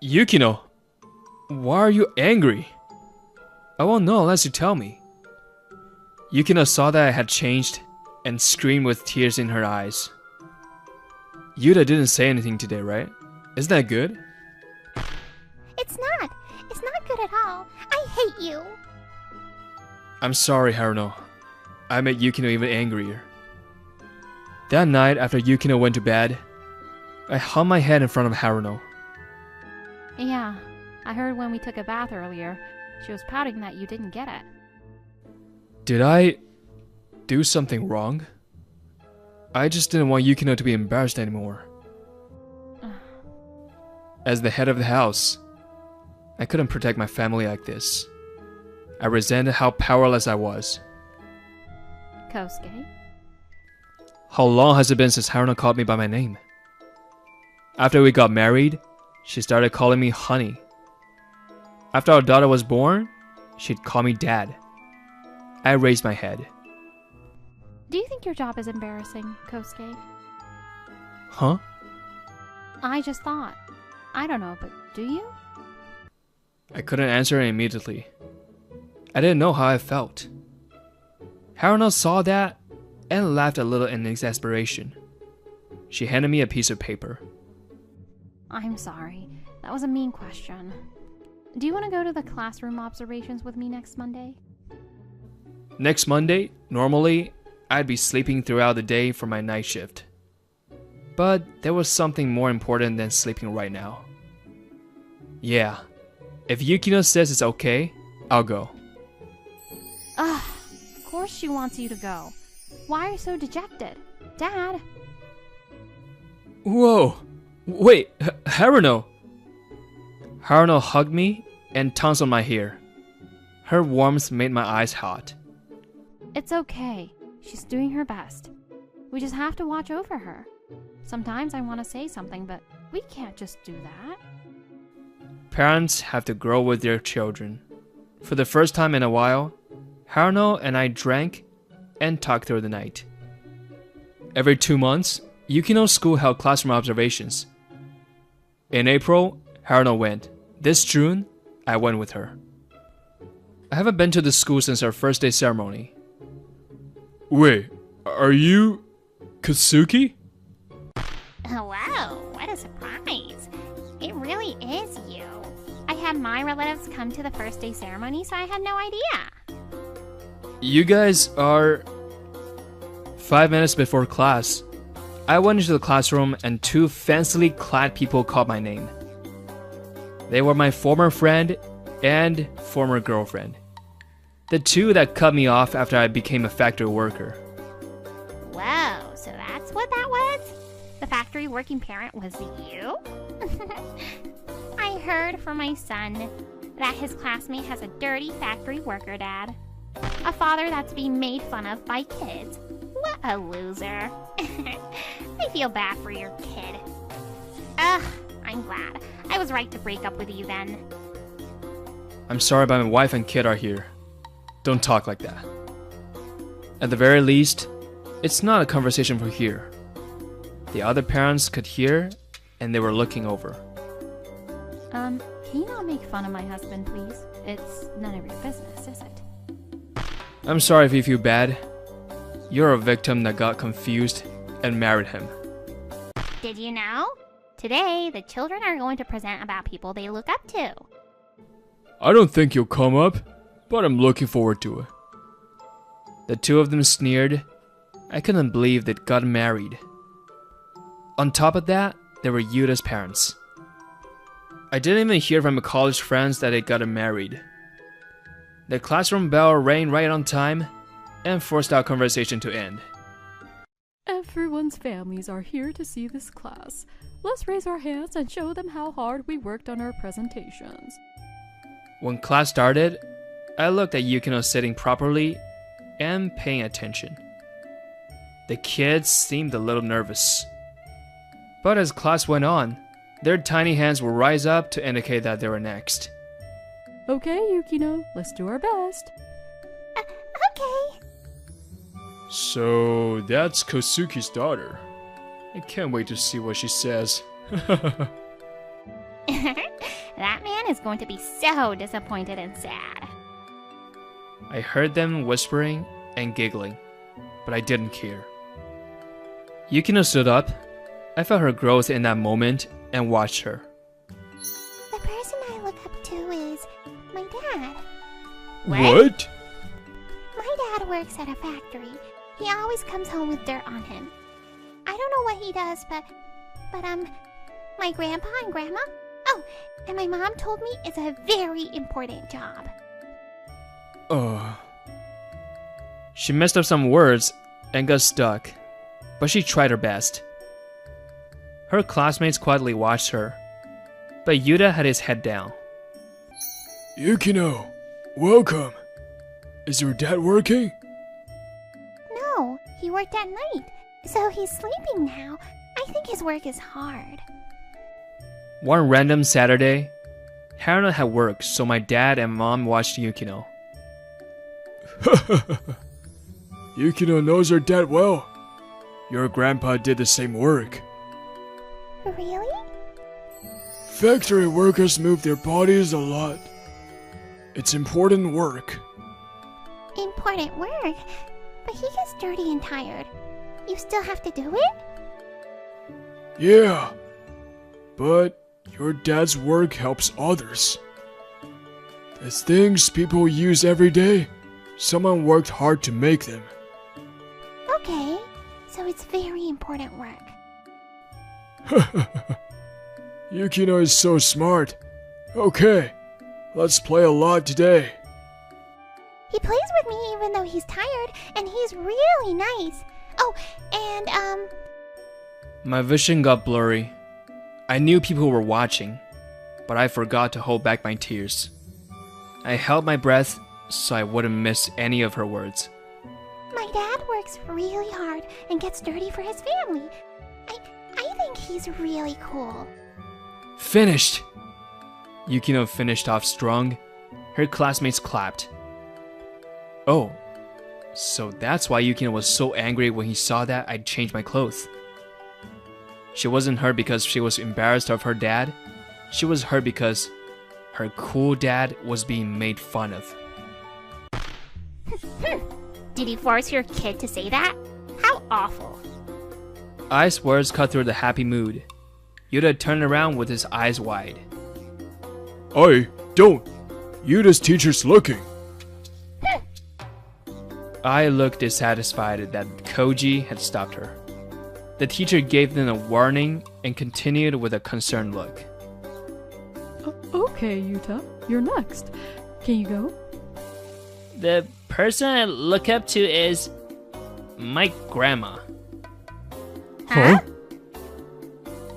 Yukino, why are you angry? I won't know unless you tell me. Yukino saw that I had changed and screamed with tears in her eyes. Yuta didn't say anything today, right? Isn't that good? It's not. It's not good at all. I hate you. I'm sorry, Haruno. I made Yukino even angrier. That night, after Yukino went to bed, I hung my head in front of Haruno. Yeah, I heard when we took a bath earlier, she was pouting that you didn't get it. Did I do something wrong? I just didn't want Yukino to be embarrassed anymore. As the head of the house, I couldn't protect my family like this. I resented how powerless I was. Kosuke? How long has it been since Haruno called me by my name? After we got married, she started calling me honey. After our daughter was born, she'd call me dad. I raised my head. Do you think your job is embarrassing, Kosuke? Huh? I just thought. I don't know, but do you? I couldn't answer immediately. I didn't know how I felt. Haruno saw that and laughed a little in exasperation. She handed me a piece of paper. I'm sorry. That was a mean question. Do you want to go to the classroom observations with me next Monday? Next Monday, normally, I'd be sleeping throughout the day for my night shift. But there was something more important than sleeping right now. Yeah, if Yukino says it's okay, I'll go. Ugh, of course she wants you to go. Why are you so dejected? Dad? Whoa! Wait, Haruno! Haruno hugged me and tousled my hair. Her warmth made my eyes hot. It's okay. She's doing her best. We just have to watch over her. Sometimes I want to say something, but we can't just do that. Parents have to grow with their children. For the first time in a while, Haruno and I drank and talked through the night. Every 2 months, Yukino's school held classroom observations. In April, Haruno went. This June, I went with her. I haven't been to the school since our first day ceremony. Wait, are you Katsuki? Wow, what a surprise. It really is you. I had my relatives come to the first day ceremony, so I had no idea. You guys are... 5 minutes before class, I went into the classroom and 2 fancily clad people called my name. They were my former friend and former girlfriend. The 2 that cut me off after I became a factory worker. Whoa, so that's what that was? The factory working parent was you? I heard from my son that his classmate has a dirty factory worker dad. A father that's being made fun of by kids. What a loser. I feel bad for your kid. Ugh, I'm glad. I was right to break up with you then. I'm sorry, but my wife and kid are here. Don't talk like that. At the very least, it's not a conversation for here. The other parents could hear, and they were looking over. Can you not make fun of my husband, please? It's none of your business, is it? I'm sorry if you feel bad. You're a victim that got confused and married him. Did you know? Today, the children are going to present about people they look up to. I don't think you'll come up, but I'm looking forward to it. The 2 of them sneered. I couldn't believe they'd gotten married. On top of that, there were Yuta's parents. I didn't even hear from my college friends that they'd gotten married. The classroom bell rang right on time and forced our conversation to end. Everyone's families are here to see this class. Let's raise our hands and show them how hard we worked on our presentations. When class started, I looked at Yukino sitting properly and paying attention. The kids seemed a little nervous. But as class went on, their tiny hands would rise up to indicate that they were next. Okay, Yukino, let's do our best. Okay. So that's Kosuki's daughter. I can't wait to see what she says. That man is going to be so disappointed and sad. I heard them whispering and giggling, but I didn't care. Yukino stood up. I felt her growth in that moment and watched her. The person I look up to is my dad. What? My dad works at a factory. He always comes home with dirt on him. I don't know what he does, but my grandpa and grandma? Oh, and my mom told me it's a very important job. She messed up some words and got stuck, but she tried her best. Her classmates quietly watched her, but Yuta had his head down. Yukino, welcome. Is your dad working? No, he worked at night, so he's sleeping now. I think his work is hard. One random Saturday, Haruna had work, so my dad and mom watched Yukino. Yukino knows her dad well. Your grandpa did the same work. Really? Factory workers move their bodies a lot. It's important work. Important work? But he gets dirty and tired. You still have to do it? Yeah, but your dad's work helps others. The things people use every day, someone worked hard to make them. Okay, so it's very important work. Yukino is so smart. Okay, let's play a lot today. He plays with me even though he's tired, and he's really nice. Oh, and, My vision got blurry. I knew people were watching, but I forgot to hold back my tears. I held my breath so I wouldn't miss any of her words. my dad works really hard and gets dirty for his family. I think he's really cool. Finished! Yukino finished off strong. Her classmates clapped. Oh, so that's why Yukino was so angry when he saw that I'd changed my clothes. She wasn't hurt because she was embarrassed of her dad. She was hurt because her cool dad was being made fun of. Did you force your kid to say that? How awful. Ai's words cut through the happy mood. Yuta turned around with his eyes wide. Ai, don't! Yuda's teacher's looking. I looked dissatisfied that Koji had stopped her. The teacher gave them a warning and continued with a concerned look. Okay, Yuta, you're next. Can you go? The person I look up to is my grandma. Huh?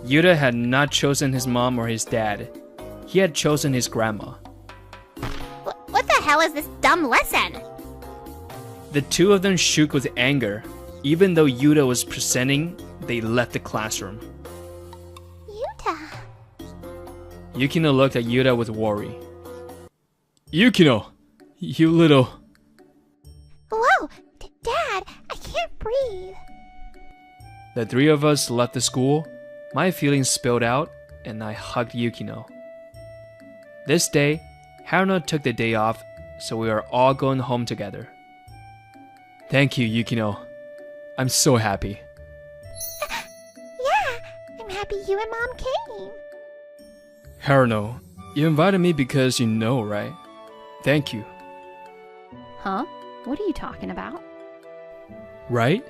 Yuta had not chosen his mom or his dad. He had chosen his grandma. What the hell is this dumb lesson? The two of them shook with anger. Even though Yuta was presenting, they left the classroom. Yuta. Yukino looked at Yuta with worry. Yukino, you little... Whoa! Dad, I can't breathe. The three of us left the school. My feelings spilled out, and I hugged Yukino. This day, Haruna took the day off, so we are all going home together. Thank you, Yukino. I'm so happy. Yeah, I'm happy you and Mom came. Haruna, you invited me because you know, right? Thank you. Huh? What are you talking about? Right?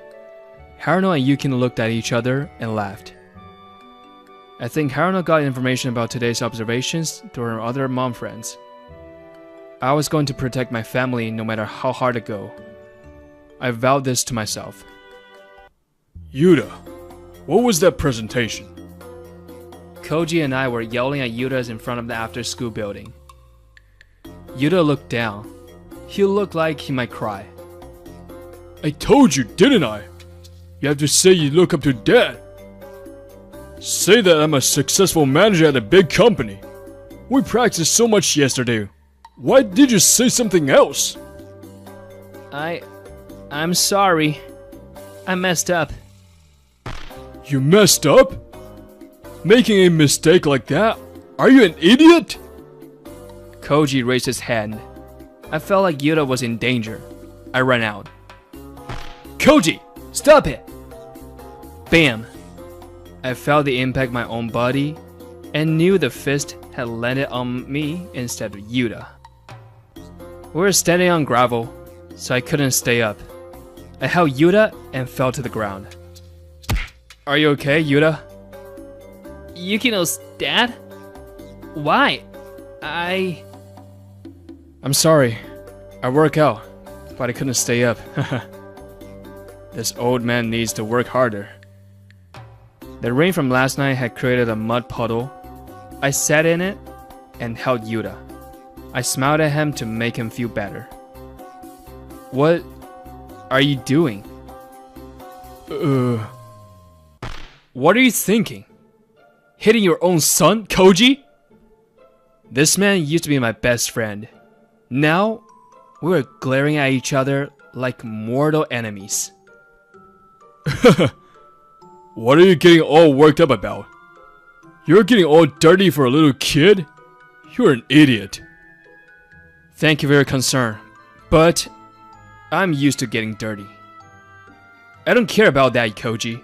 Haruna and Yukino looked at each other and laughed. I think Haruna got information about today's observations through her other mom friends. I was going to protect my family no matter how hard it go. I vowed this to myself. Yuta, what was that presentation? Koji and I were yelling at Yuta's in front of the after-school building. Yuta looked down. He looked like he might cry. I told you, didn't I? You have to say you look up to Dad. Say that I'm a successful manager at a big company. We practiced so much yesterday. Why did you say something else? I'm sorry. I messed up. You messed up? Making a mistake like that? Are you an idiot? Koji raised his hand. I felt like Yuta was in danger. I ran out. Koji, stop it! Bam! I felt the impact my own body and knew the fist had landed on me instead of Yuta. We were standing on gravel, so I couldn't stay up. I held Yuta and fell to the ground. Are you okay, Yuta? Yukino's dad? Why? I'm sorry. I work out, but I couldn't stay up. This old man needs to work harder. The rain from last night had created a mud puddle. I sat in it and held Yuta. I smiled at him to make him feel better. What are you doing? What are you thinking? Hitting your own son, Koji? This man used to be my best friend. Now, we were glaring at each other like mortal enemies. What are you getting all worked up about? You're getting all dirty for a little kid? You're an idiot. Thank you for your concern, but I'm used to getting dirty. I don't care about that, Koji.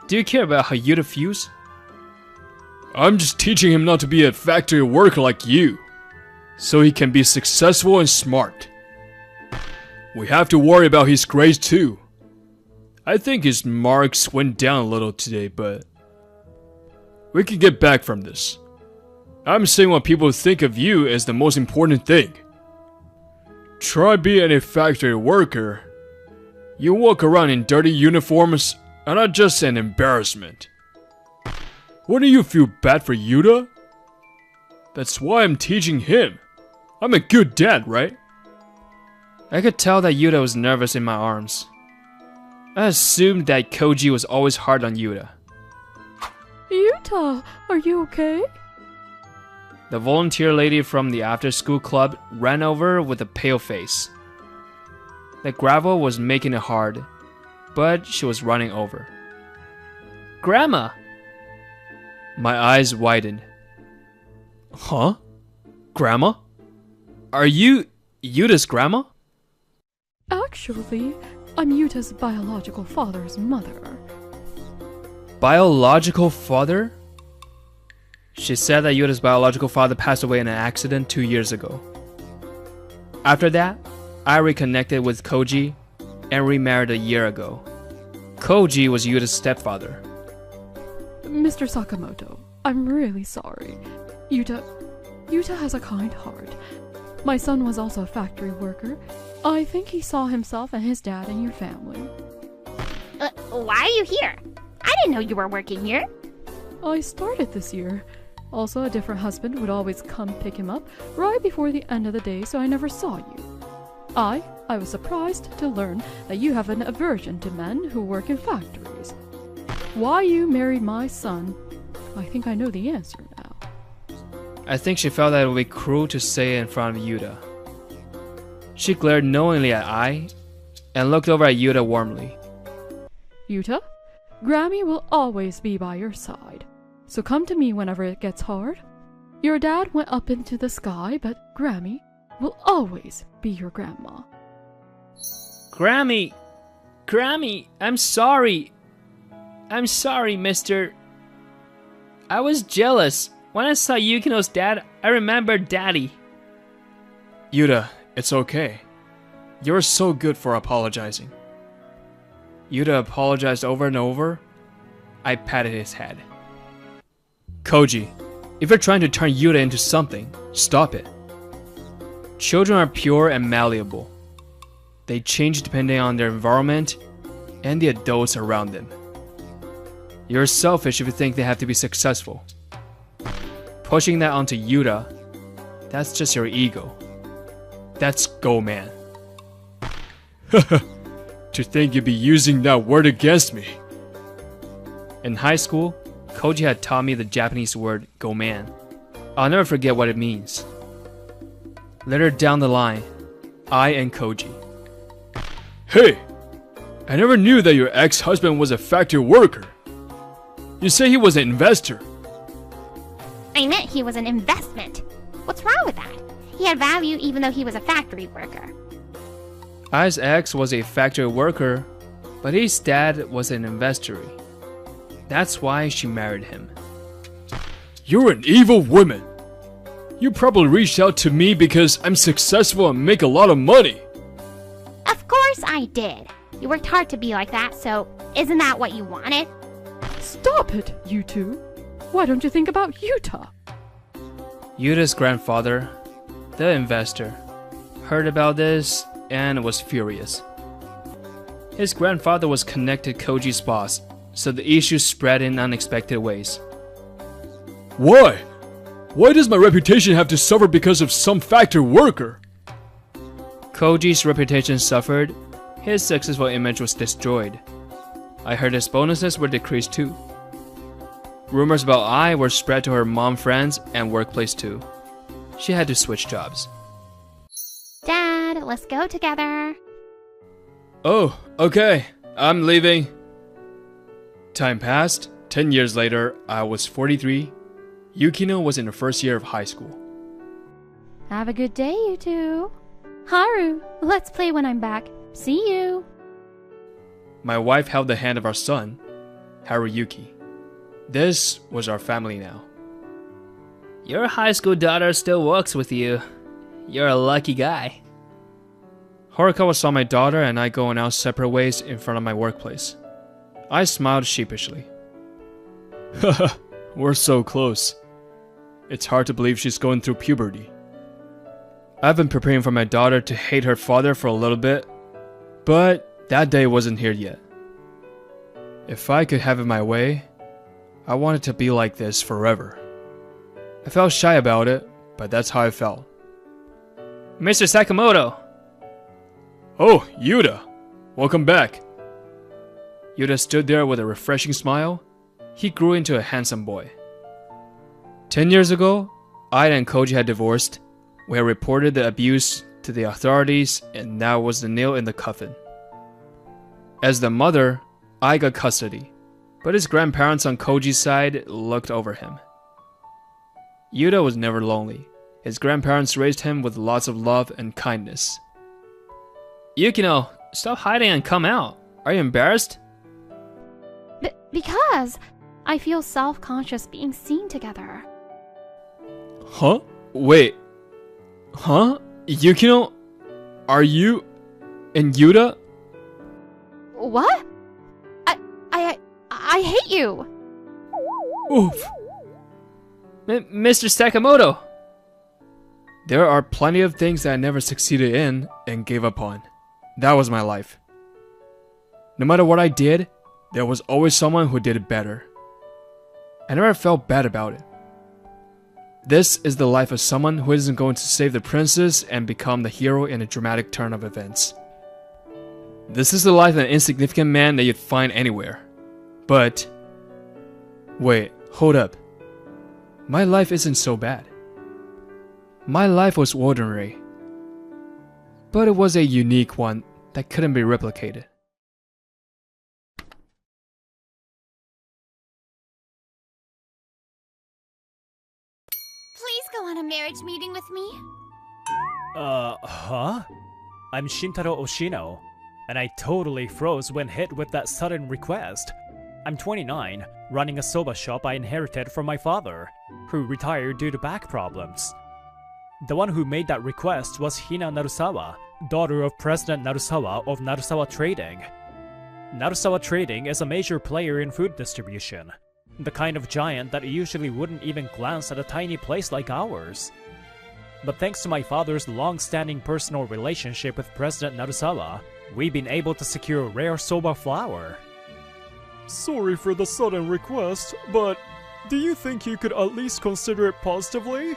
Do you care about how Yuta feels? I'm just teaching him not to be a factory worker like you, so he can be successful and smart. We have to worry about his grades too. I think his marks went down a little today, but we can get back from this. I'm saying what people think of you is the most important thing. Try being a factory worker. You walk around in dirty uniforms and are just an embarrassment. Wouldn't you feel bad for Yuta? That's why I'm teaching him. I'm a good dad, right? I could tell that Yuta was nervous in my arms. I assumed that Koji was always hard on Yuta. Yuta, are you okay? The volunteer lady from the after-school club ran over with a pale face. The gravel was making it hard, but she was running over. Grandma! My eyes widened. Huh? Grandma? Are you Yuta's grandma? Actually, I'm Yuta's biological father's mother. Biological father? She said that Yuta's biological father passed away in an accident 2 years ago. After that, I reconnected with Koji and remarried a year ago. Koji was Yuta's stepfather. Mr. Sakamoto, I'm really sorry. Yuta has a kind heart. My son was also a factory worker. I think he saw himself and his dad in your family. Why are you here? I didn't know you were working here. I started this year. Also, a different husband would always come pick him up right before the end of the day, so I never saw you. I was surprised to learn that you have an aversion to men who work in factories. Why you married my son, I think I know the answer now. I think she felt that it would be cruel to say it in front of Yuta. She glared knowingly at I and looked over at Yuta warmly. Yuta, Grammy will always be by your side. So come to me whenever it gets hard. Your dad went up into the sky, but Grammy will always be your grandma. Grammy, I'm sorry. I'm sorry, mister. I was jealous. When I saw Yukino's dad, I remembered Daddy. Yuta, it's okay. You're so good for apologizing. Yuta apologized over and over. I patted his head. Koji, if you're trying to turn Yuta into something, stop it. Children are pure and malleable. They change depending on their environment and the adults around them. You're selfish if you think they have to be successful. Pushing that onto Yuta, that's just your ego. That's go man. To think you'd be using that word against me. In high school, Koji had taught me the Japanese word go man. I'll never forget what it means. Later down the line, I and Koji. Hey! I never knew that your ex-husband was a factory worker. You say he was an investor. I meant he was an investment. What's wrong with that? He had value even though he was a factory worker. I's ex was a factory worker, but his dad was an investor. That's why she married him. You're an evil woman. You probably reached out to me because I'm successful and make a lot of money. Of course I did. You worked hard to be like that, so isn't that what you wanted? Stop it, you two. Why don't you think about Yuta? Yuta's grandfather, the investor, heard about this and was furious. His grandfather was connected Koji's boss, so the issue spread in unexpected ways. Why? Why does my reputation have to suffer because of some factory worker? Koji's reputation suffered, his successful image was destroyed. I heard his bonuses were decreased too. Rumors about I were spread to her mom friends and workplace too. She had to switch jobs. Dad, let's go together. Oh, okay. I'm leaving. Time passed. 10 years later, I was 43. Yukino was in her first year of high school. Have a good day, you two. Haru, let's play when I'm back. See you. My wife held the hand of our son, Haruyuki. This was our family now. Your high school daughter still works with you. You're a lucky guy. Horikawa saw my daughter and I going our separate ways in front of my workplace. I smiled sheepishly. Haha, we're so close. It's hard to believe she's going through puberty. I've been preparing for my daughter to hate her father for a little bit, but that day wasn't here yet. If I could have it my way, I wanted to be like this forever. I felt shy about it, but that's how I felt. Mr. Sakamoto! Oh, Yuta! Welcome back! Yuta stood there with a refreshing smile. He grew into a handsome boy. 10 years ago, Ida and Koji had divorced. We had reported the abuse to the authorities, and that was the nail in the coffin. As the mother, I got custody, but his grandparents on Koji's side looked over him. Yuta was never lonely. His grandparents raised him with lots of love and kindness. Yukino, stop hiding and come out. Are you embarrassed? Because I feel self-conscious being seen together. Huh? Wait. Huh? Yukino? Are you and Yuta? What? I hate you. Oof. Mr. Sakamoto! There are plenty of things that I never succeeded in and gave up on. That was my life. No matter what I did, there was always someone who did it better. I never felt bad about it. This is the life of someone who isn't going to save the princess and become the hero in a dramatic turn of events. This is the life of an insignificant man that you'd find anywhere. But... wait, hold up. My life isn't so bad. My life was ordinary. But it was a unique one that couldn't be replicated. Please go on a marriage meeting with me. Huh? I'm Shintaro Oshino, and I totally froze when hit with that sudden request. I'm 29, running a soba shop I inherited from my father, who retired due to back problems. The one who made that request was Hina Narusawa, daughter of President Narusawa of Narusawa Trading. Narusawa Trading is a major player in food distribution, the kind of giant that usually wouldn't even glance at a tiny place like ours. But thanks to my father's long-standing personal relationship with President Narusawa, we've been able to secure rare soba flour. Sorry for the sudden request, but do you think you could at least consider it positively?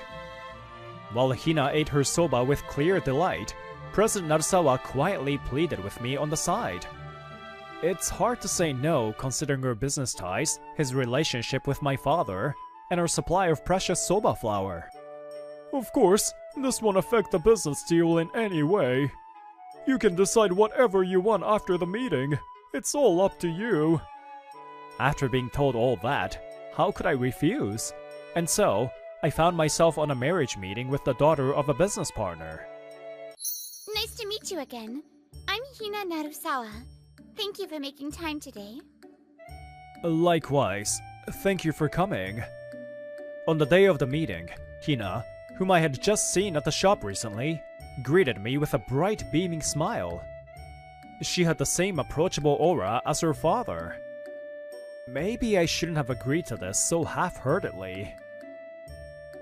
While Hina ate her soba with clear delight, President Narusawa quietly pleaded with me on the side. It's hard to say no considering our business ties, his relationship with my father, and our supply of precious soba flour. Of course, this won't affect the business deal in any way. You can decide whatever you want after the meeting. It's all up to you. After being told all that, how could I refuse? And so, I found myself on a marriage meeting with the daughter of a business partner. Nice to meet you again. I'm Hina Narusawa. Thank you for making time today. Likewise, thank you for coming. On the day of the meeting, Hina, whom I had just seen at the shop recently, greeted me with a bright beaming smile. She had the same approachable aura as her father. Maybe I shouldn't have agreed to this so half-heartedly.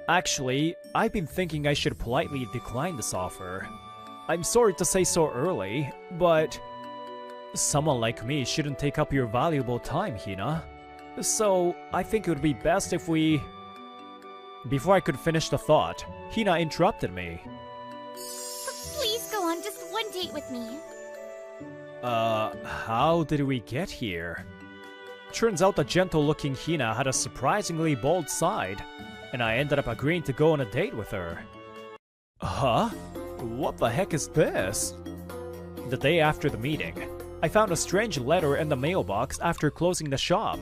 Actually, I've been thinking I should politely decline this offer. I'm sorry to say so early, but someone like me shouldn't take up your valuable time, Hina. So, I think it would be best if we... Before I could finish the thought, Hina interrupted me. Please go on just one date with me. How did we get here? Turns out the gentle-looking Hina had a surprisingly bold side, and I ended up agreeing to go on a date with her. Huh? What the heck is this? The day after the meeting, I found a strange letter in the mailbox after closing the shop.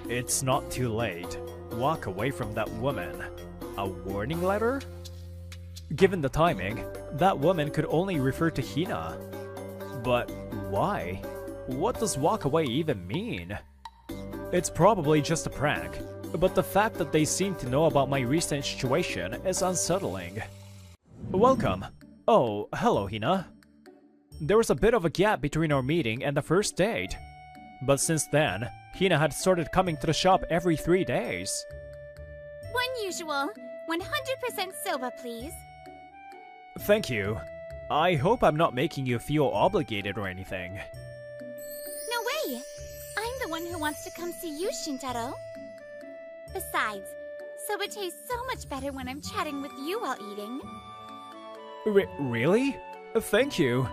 It's not too late. Walk away from that woman. A warning letter? Given the timing, that woman could only refer to Hina. But why? What does walk away even mean? It's probably just a prank, but the fact that they seem to know about my recent situation is unsettling. Welcome. Oh, hello, Hina. There was a bit of a gap between our meeting and the first date. But since then, Hina had started coming to the shop every 3 days. One usual. 100% silver, please. Thank you. I hope I'm not making you feel obligated or anything. No way! I'm the one who wants to come see you, Shintaro. Besides, soba tastes so much better when I'm chatting with you while eating. Really? Thank you.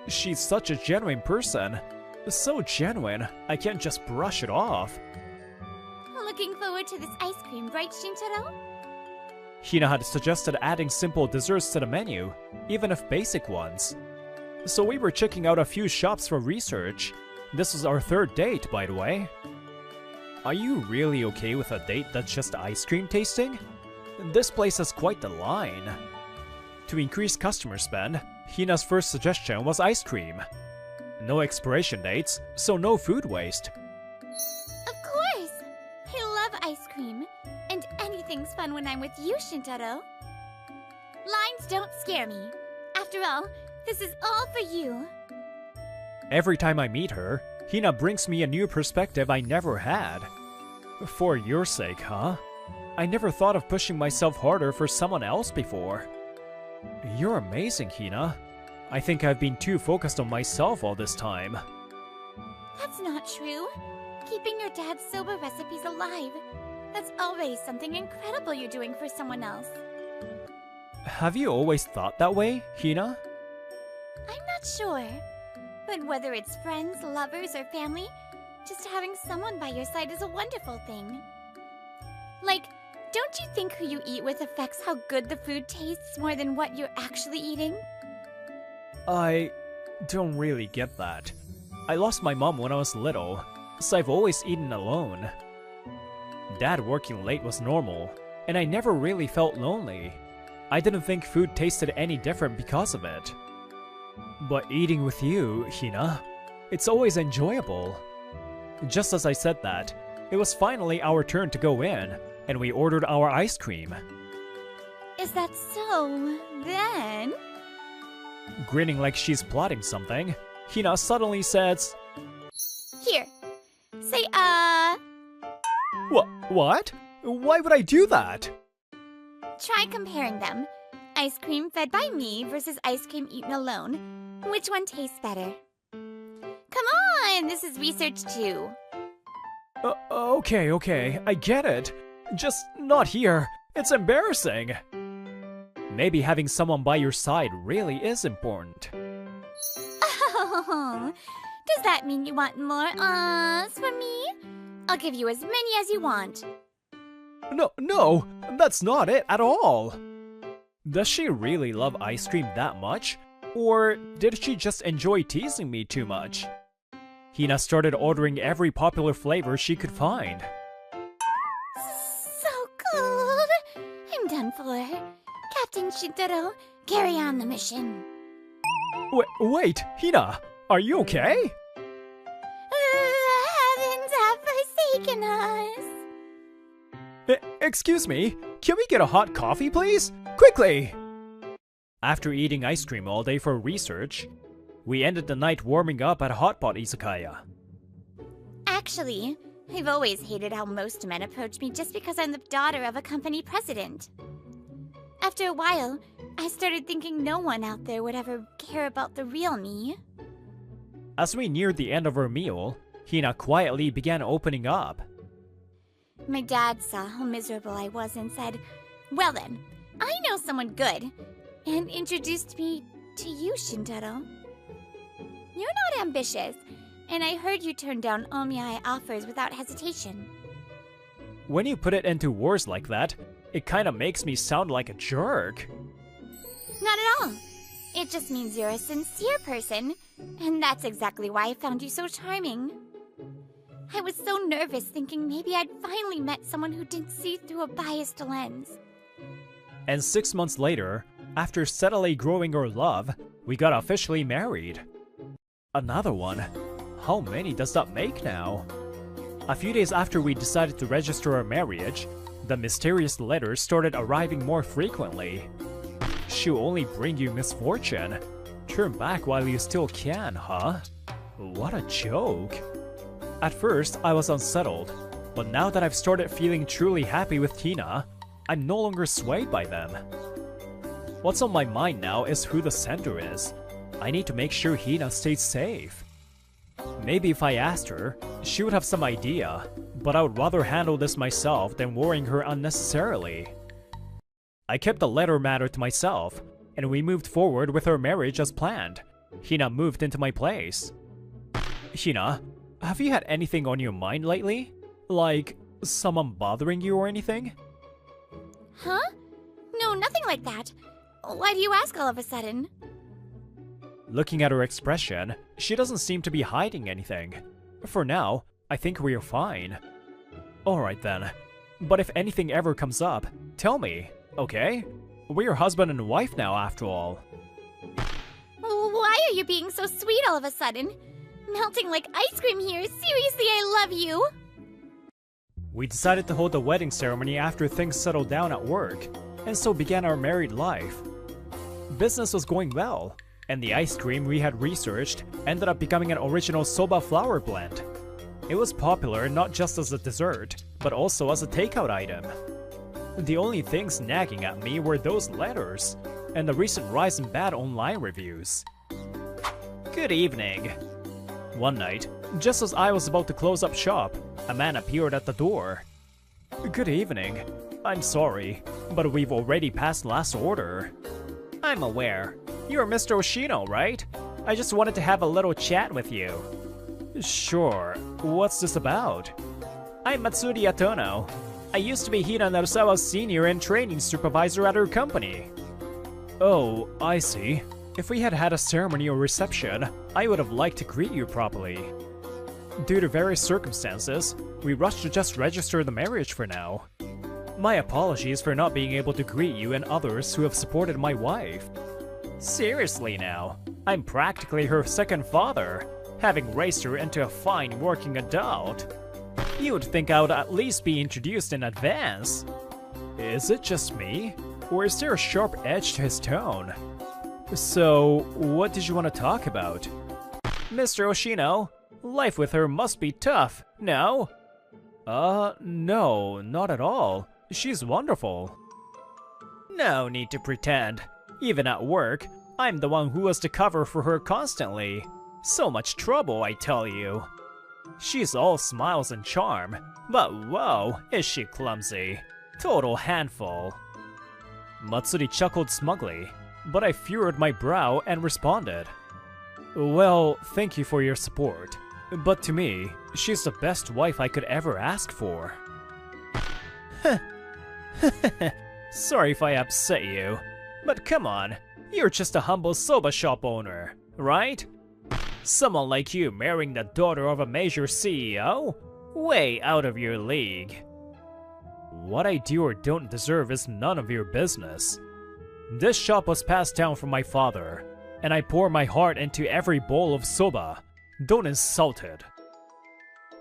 She's such a genuine person. So genuine, I can't just brush it off. Looking forward to this ice cream, right, Shintaro? Hina had suggested adding simple desserts to the menu, even if basic ones. So we were checking out a few shops for research. This was our 3rd date, by the way. Are you really okay with a date that's just ice cream tasting? This place has quite the line. To increase customer spend, Hina's first suggestion was ice cream. No expiration dates, so no food waste. Of course! I love ice cream, and anything's fun when I'm with you, Shintaro. Lines don't scare me. After all, this is all for you. Every time I meet her, Hina brings me a new perspective I never had. For your sake, huh? I never thought of pushing myself harder for someone else before. You're amazing, Hina. I think I've been too focused on myself all this time. That's not true. Keeping your dad's soba recipes alive. That's already something incredible you're doing for someone else. Have you always thought that way, Hina? I'm not sure. But whether it's friends, lovers, or family, just having someone by your side is a wonderful thing. Like, don't you think who you eat with affects how good the food tastes more than what you're actually eating? I don't really get that. I lost my mom when I was little, so I've always eaten alone. Dad working late was normal, and I never really felt lonely. I didn't think food tasted any different because of it. But eating with you, Hina, it's always enjoyable. Just as I said that, it was finally our turn to go in, and we ordered our ice cream. Is that so? Then... Grinning like she's plotting something, Hina suddenly says, Here. Say, What? Why would I do that? Try comparing them. Ice cream fed by me versus ice cream eaten alone. Which one tastes better? Come on, this is research too. Okay, I get it. Just not here. It's embarrassing. Maybe having someone by your side really is important. Oh, does that mean you want more ahs from me? I'll give you as many as you want. No, that's not it at all. Does she really love ice cream that much? Or did she just enjoy teasing me too much? Hina started ordering every popular flavor she could find. So cold. I'm done for. Captain Shintaro, carry on the mission. Wait, Hina, are you okay? The heavens have forsaken us. Excuse me, can we get a hot coffee, please? Quickly! After eating ice cream all day for research, we ended the night warming up at Hotpot Izakaya. Actually, I've always hated how most men approach me just because I'm the daughter of a company president. After a while, I started thinking no one out there would ever care about the real me. As we neared the end of our meal, Hina quietly began opening up. My dad saw how miserable I was and said, "Well then, I know someone good," and introduced me to you, Shintaro. You're not ambitious, And I heard you turned down Omiai offers without hesitation. When you put it into words like that, it kinda makes me sound like a jerk. Not at all. It just means you're a sincere person, and that's exactly why I found you so charming. I was so nervous thinking maybe I'd finally met someone who didn't see through a biased lens. And 6 months later, after steadily growing our love, we got officially married. Another one? How many does that make now? A few days after we decided to register our marriage, the mysterious letters started arriving more frequently. She'll only bring you misfortune. Turn back while you still can, huh? What a joke. At first, I was unsettled, but now that I've started feeling truly happy with Tina, I'm no longer swayed by them. What's on my mind now is who the sender is. I need to make sure Hina stays safe. Maybe if I asked her, she would have some idea, but I would rather handle this myself than worrying her unnecessarily. I kept the letter matter to myself, and we moved forward with our marriage as planned. Hina moved into my place. Hina, have you had anything on your mind lately? Like, someone bothering you or anything? Huh? No, nothing like that. Why do you ask all of a sudden? Looking at her expression, she doesn't seem to be hiding anything. For now, I think we're fine. Alright then. But if anything ever comes up, tell me, okay? We're husband and wife now, after all. Why are you being so sweet all of a sudden? Melting like ice cream here. Seriously, I love you. We decided to hold the wedding ceremony after things settled down at work, and so began our married life. Business was going well, and the ice cream we had researched ended up becoming an original soba flour blend. It was popular not just as a dessert, but also as a takeout item. The only things nagging at me were those letters, and the recent rise in bad online reviews. Good evening. One night, just as I was about to close up shop, a man appeared at the door. Good evening. I'm sorry, but we've already passed last order. I'm aware. You're Mr. Oshino, right? I just wanted to have a little chat with you. Sure. What's this about? I'm Matsuri Atono. I used to be Hina Narusawa's senior and training supervisor at her company. Oh, I see. If we had had a ceremony or reception, I would have liked to greet you properly. Due to various circumstances, we rushed to just register the marriage for now. My apologies for not being able to greet you and others who have supported my wife. Seriously now, I'm practically her second father, having raised her into a fine working adult. You would think I would at least be introduced in advance. Is it just me? Or is there a sharp edge to his tone? So, what did you want to talk about? Mr. Oshino, life with her must be tough, no? No, not at all. She's wonderful. No need to pretend. Even at work, I'm the one who has to cover for her constantly. So much trouble, I tell you. She's all smiles and charm, but whoa, is she clumsy. Total handful. Matsuri chuckled smugly, but I furrowed my brow and responded. Well, thank you for your support, but to me, she's the best wife I could ever ask for. Sorry if I upset you, but come on, you're just a humble soba shop owner, right? Someone like you marrying the daughter of a major CEO? Way out of your league. What I do or don't deserve is none of your business. This shop was passed down from my father, and I pour my heart into every bowl of soba. Don't insult it.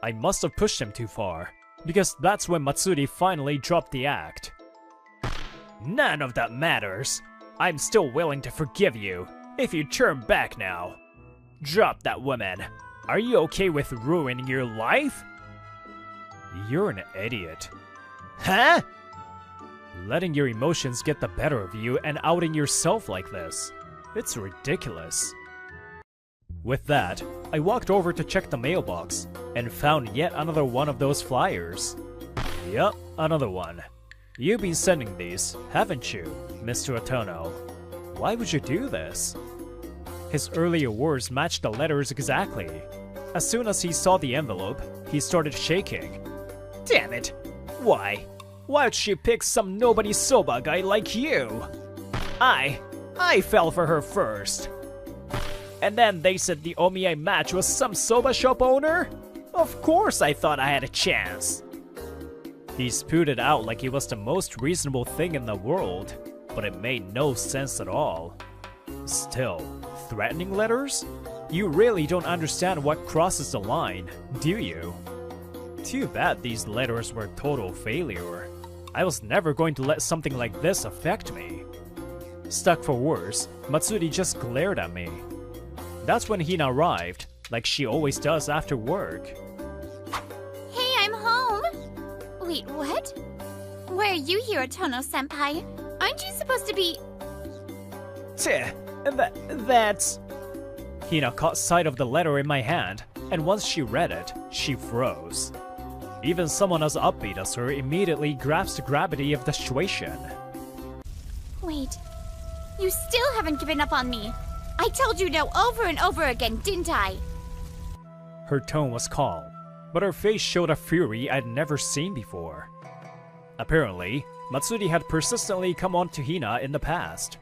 I must have pushed him too far, because that's when Matsuri finally dropped the act. None of that matters. I'm still willing to forgive you, if you turn back now. Drop that woman. Are you okay with ruining your life? You're an idiot. Huh? Letting your emotions get the better of you and outing yourself like this. It's ridiculous. With that, I walked over to check the mailbox and found yet another one of those flyers. Yup, another one. You've been sending these, haven't you, Mr. Atono? Why would you do this? His earlier words matched the letters exactly. As soon as he saw the envelope, he started shaking. Damn it! Why? Why would she pick some nobody soba guy like you? I fell for her first. And then they said the Omi I matched was some soba shop owner? Of course I thought I had a chance. He spewed it out like it was the most reasonable thing in the world, but it made no sense at all. Still, threatening letters? You really don't understand what crosses the line, do you? Too bad these letters were a total failure. I was never going to let something like this affect me. Stuck for worse, Matsuri just glared at me. That's when Hina arrived, like she always does after work. Hey, I'm home! Wait, what? Why are you here, Tono-senpai? Aren't you supposed to be... That's... Hina caught sight of the letter in my hand, and once she read it, she froze. Even someone as upbeat as her immediately grasps the gravity of the situation. Wait, you still haven't given up on me. I told you no over and over again, didn't I? Her tone was calm, but her face showed a fury I'd never seen before. Apparently, Matsuri had persistently come on to Hina in the past.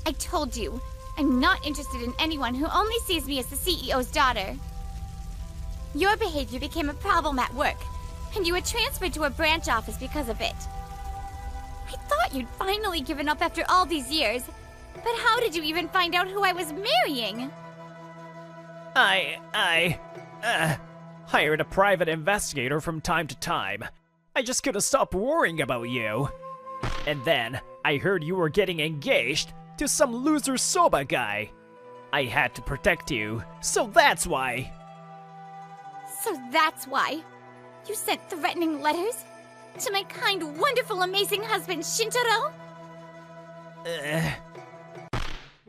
I told you, I'm not interested in anyone who only sees me as the CEO's daughter. Your behavior became a problem at work, and you were transferred to a branch office because of it. I thought you'd finally given up after all these years, but how did you even find out who I was marrying? I hired a private investigator from time to time. I just couldn't stop worrying about you. And then, I heard you were getting engaged to some loser soba guy. I had to protect you, so that's why. So that's why you sent threatening letters to my kind, wonderful, amazing husband, Shintaro?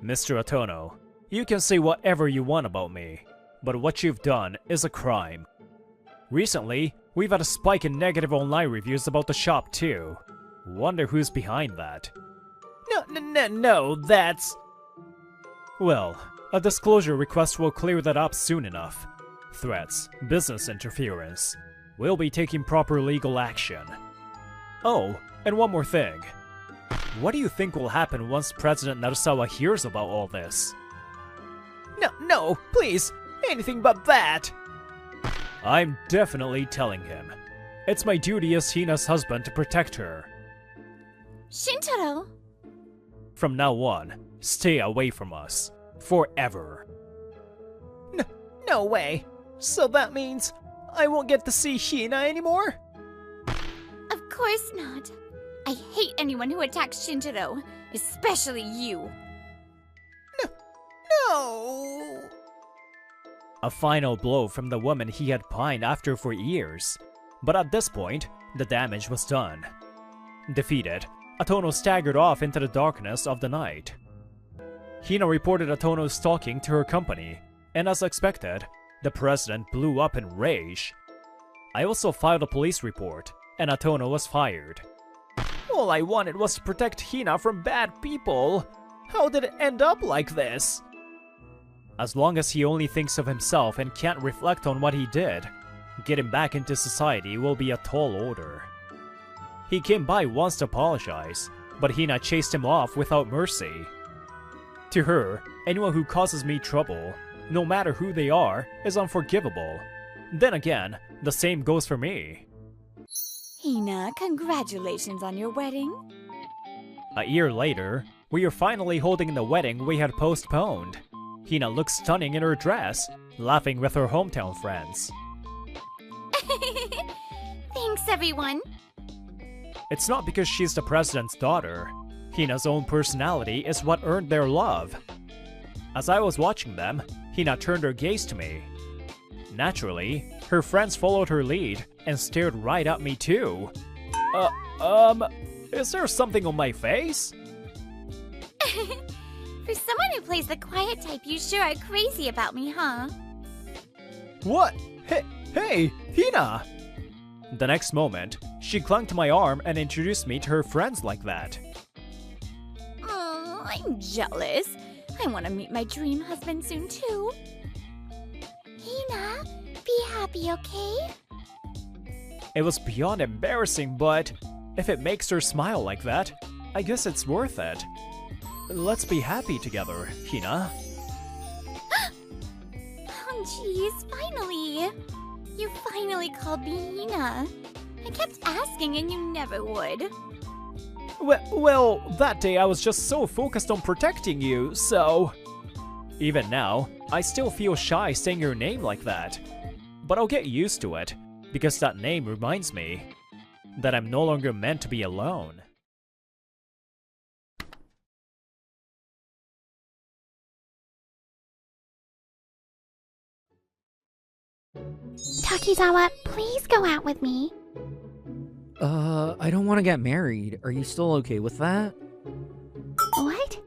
Mr. Atono, you can say whatever you want about me, but what you've done is a crime. Recently, we've had a spike in negative online reviews about the shop too. Wonder who's behind that. No, that's... Well, a disclosure request will clear that up soon enough. Threats, business interference. We'll be taking proper legal action. Oh, and one more thing. What do you think will happen once President Narusawa hears about all this? No, please, anything but that! I'm definitely telling him. It's my duty as Hina's husband to protect her. Shintaro? From now on, stay away from us. Forever. No way. So that means I won't get to see Hina anymore? Of course not. I hate anyone who attacks Shintaro, especially you. No! A final blow from the woman he had pined after for years. But at this point, the damage was done. Defeated, Atono staggered off into the darkness of the night. Hina reported Atono's stalking to her company, and as expected, the president blew up in rage. I also filed a police report, and Atono was fired. All I wanted was to protect Hina from bad people. How did it end up like this? As long as he only thinks of himself and can't reflect on what he did, getting back into society will be a tall order. He came by once to apologize, but Hina chased him off without mercy. To her, anyone who causes me trouble, no matter who they are, is unforgivable. Then again, the same goes for me. Hina, congratulations on your wedding. A year later, we are finally holding the wedding we had postponed. Hina looks stunning in her dress, laughing with her hometown friends. Thanks, everyone. It's not because she's the president's daughter. Hina's own personality is what earned their love. As I was watching them, Hina turned her gaze to me. Naturally, her friends followed her lead and stared right at me too. Is there something on my face? For someone who plays the quiet type, you sure are crazy about me, huh? What? Hey, Hina! The next moment, she clung to my arm and introduced me to her friends like that. Oh, I'm jealous. I want to meet my dream husband soon too. He that be okay? It was beyond embarrassing, but if it makes her smile like that, I guess it's worth it. Let's be happy together, Hina. Oh, jeez, finally! You finally called me Hina. I kept asking and you never would. Well, that day I was just so focused on protecting you, so... Even now, I still feel shy saying your name like that. But I'll get used to it, because that name reminds me that I'm no longer meant to be alone. Takizawa, please go out with me. I don't want to get married. Are you still okay with that? What?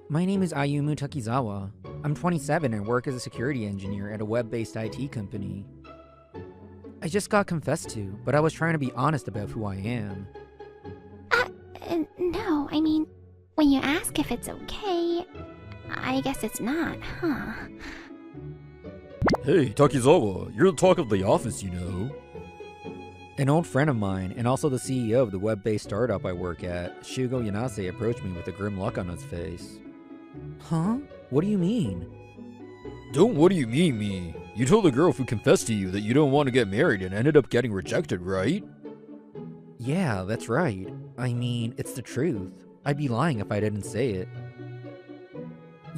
My name is Ayumu Takizawa. I'm 27 and work as a security engineer at a web-based IT company. I just got confessed to, but I was trying to be honest about who I am. No, I mean, when you ask if it's okay, I guess it's not, huh? Hey, Takizawa, you're the talk of the office, you know. An old friend of mine, and also the CEO of the web-based startup I work at, Shugo Yanase, approached me with a grim look on his face. Huh? What do you mean? Don't what do you mean me? You told the girl who confessed to you that you don't want to get married and ended up getting rejected, right? Yeah, that's right. I mean, it's the truth. I'd be lying if I didn't say it.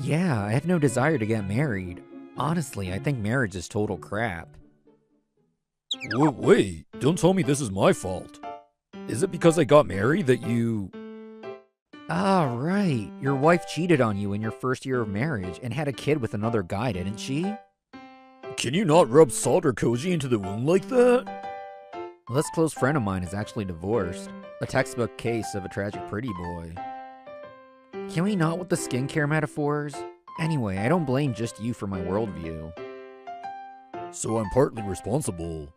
Yeah, I have no desire to get married. Honestly, I think marriage is total crap. Wait, don't tell me this is my fault. Is it because I got married that you... Ah, right. Your wife cheated on you in your first year of marriage and had a kid with another guy, didn't she? Can you not rub salt or koji into the wound like that? This close friend of mine is actually divorced. A textbook case of a tragic pretty boy. Can we not with the skincare metaphors? Anyway, I don't blame just you for my worldview. So I'm partly responsible.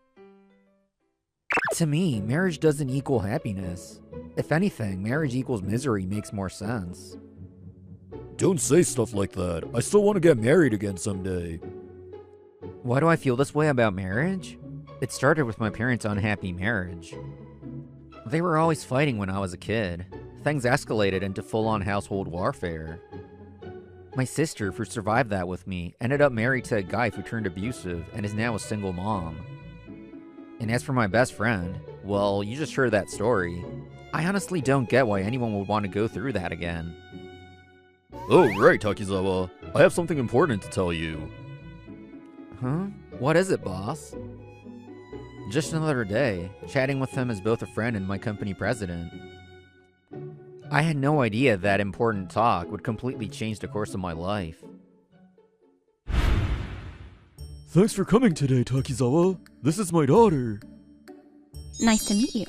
To me, marriage doesn't equal happiness. If anything, marriage equals misery makes more sense. Don't say stuff like that. I still want to get married again someday. Why do I feel this way about marriage? It started with my parents' unhappy marriage. They were always fighting when I was a kid. Things escalated into full-on household warfare. My sister, who survived that with me, ended up married to a guy who turned abusive and is now a single mom. And as for my best friend, well, you just heard that story. I honestly don't get why anyone would want to go through that again. Oh, right, Takizawa. I have something important to tell you. Huh? What is it, boss? Just another day, chatting with him as both a friend and my company president. I had no idea that important talk would completely change the course of my life. Thanks for coming today, Takizawa. This is my daughter. Nice to meet you.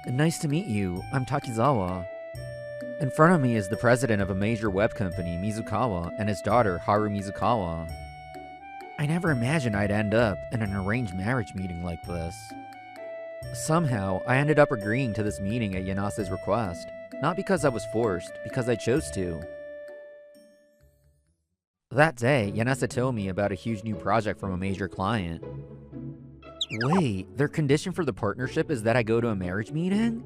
Nice to meet you. I'm Takizawa. In front of me is the president of a major web company, Mizukawa, and his daughter, Haru Mizukawa. I never imagined I'd end up in an arranged marriage meeting like this. Somehow, I ended up agreeing to this meeting at Yanase's request. Not because I was forced, because I chose to. That day, Yanase told me about a huge new project from a major client. Wait, their condition for the partnership is that I go to a marriage meeting?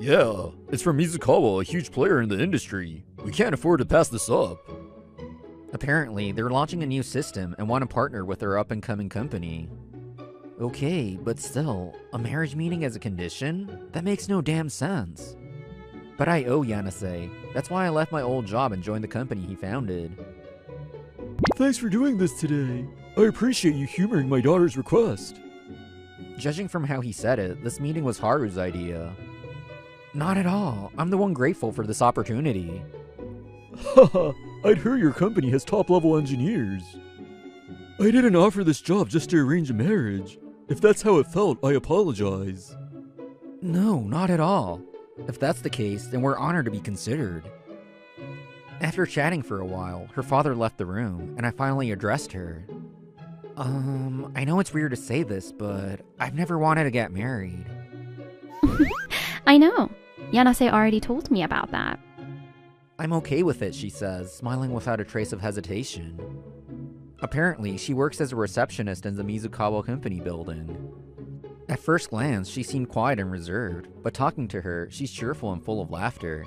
Yeah, it's from Mizukawa, a huge player in the industry. We can't afford to pass this up. Apparently, they're launching a new system and want to partner with their up-and-coming company. Okay, but still, a marriage meeting as a condition? That makes no damn sense. But I owe Yanase. That's why I left my old job and joined the company he founded. Thanks for doing this today. I appreciate you humoring my daughter's request. Judging from how he said it, this meeting was Haru's idea. Not at all. I'm the one grateful for this opportunity. Haha, I'd heard your company has top-level engineers. I didn't offer this job just to arrange a marriage. If that's how it felt, I apologize. No, not at all. If that's the case, then we're honored to be considered. After chatting for a while, her father left the room, and I finally addressed her. I know it's weird to say this, but I've never wanted to get married. I know. Yanase already told me about that. I'm okay with it, she says, smiling without a trace of hesitation. Apparently, she works as a receptionist in the Mizukawa Company building. At first glance, she seemed quiet and reserved, but talking to her, she's cheerful and full of laughter.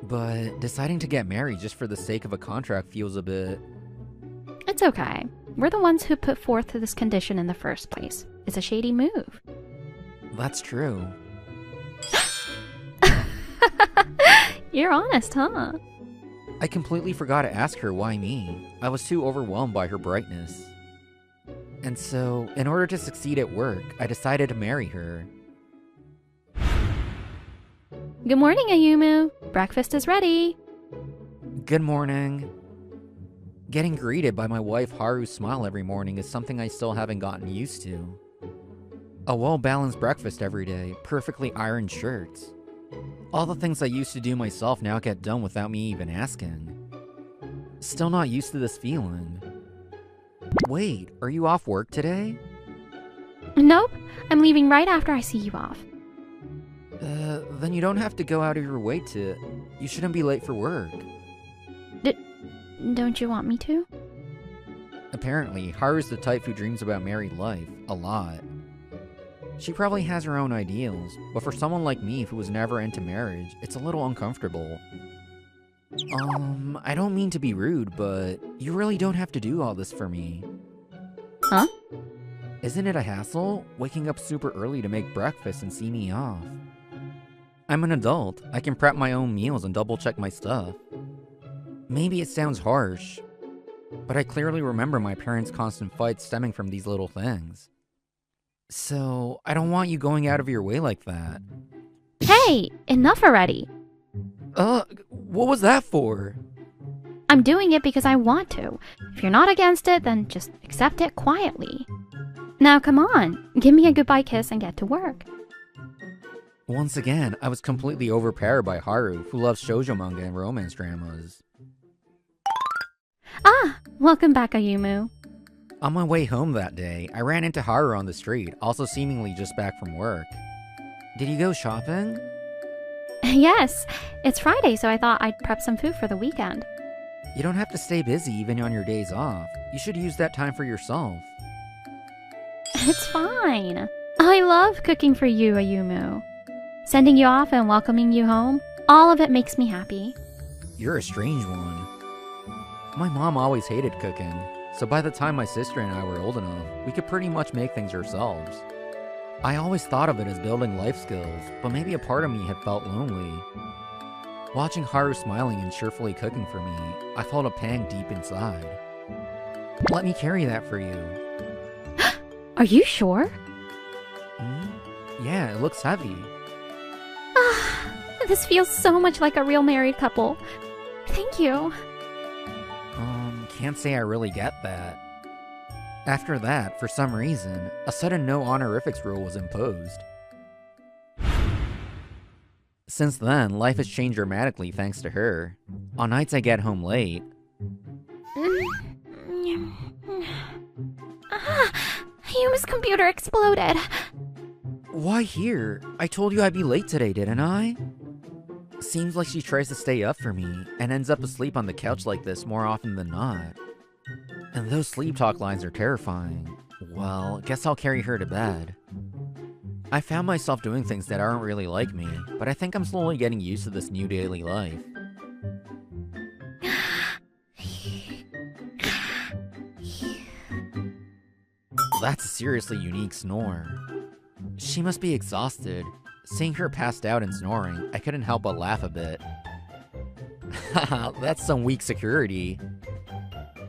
But deciding to get married just for the sake of a contract feels a bit... It's okay. We're the ones who put forth this condition in the first place. It's a shady move. That's true. You're honest, huh? I completely forgot to ask her why me. I was too overwhelmed by her brightness. And so, in order to succeed at work, I decided to marry her. Good morning, Ayumu. Breakfast is ready. Good morning. Getting greeted by my wife Haru's smile every morning is something I still haven't gotten used to. A well-balanced breakfast every day, perfectly ironed shirts. All the things I used to do myself now get done without me even asking. Still not used to this feeling. Wait, are you off work today? Nope. I'm leaving right after I see you off. Then you don't have to go out of your way to... You shouldn't be late for work. Don't you want me to? Apparently, Haru's the type who dreams about married life, a lot. She probably has her own ideals, but for someone like me who was never into marriage, it's a little uncomfortable. I don't mean to be rude, but you really don't have to do all this for me. Huh? Isn't it a hassle, waking up super early to make breakfast and see me off? I'm an adult. I can prep my own meals and double-check my stuff. Maybe it sounds harsh, but I clearly remember my parents' constant fights stemming from these little things. So, I don't want you going out of your way like that. Hey, enough already. What was that for? I'm doing it because I want to. If you're not against it, then just accept it quietly. Now come on, give me a goodbye kiss and get to work. Once again, I was completely overpowered by Haru, who loves shoujo manga and romance dramas. Ah, welcome back, Ayumu. On my way home that day, I ran into Haru on the street, also seemingly just back from work. Did you go shopping? Yes, it's Friday, so I thought I'd prep some food for the weekend. You don't have to stay busy even on your days off. You should use that time for yourself. It's fine. I love cooking for you, Ayumu. Sending you off and welcoming you home, all of it makes me happy. You're a strange one. My mom always hated cooking, so by the time my sister and I were old enough, we could pretty much make things ourselves. I always thought of it as building life skills, but maybe a part of me had felt lonely. Watching Haru smiling and cheerfully cooking for me, I felt a pang deep inside. Let me carry that for you. Are you sure? Yeah, it looks heavy. This feels so much like a real married couple. Thank you. Can't say I really get that. After that, for some reason, a sudden no honorifics rule was imposed. Since then, life has changed dramatically thanks to her. On nights I get home late. Yuma's computer exploded. Why here? I told you I'd be late today, didn't I? Seems like she tries to stay up for me, and ends up asleep on the couch like this more often than not. And those sleep talk lines are terrifying. Well, guess I'll carry her to bed. I found myself doing things that aren't really like me, but I think I'm slowly getting used to this new daily life. That's a seriously unique snore. She must be exhausted. Seeing her passed out and snoring, I couldn't help but laugh a bit. Haha, that's some weak security.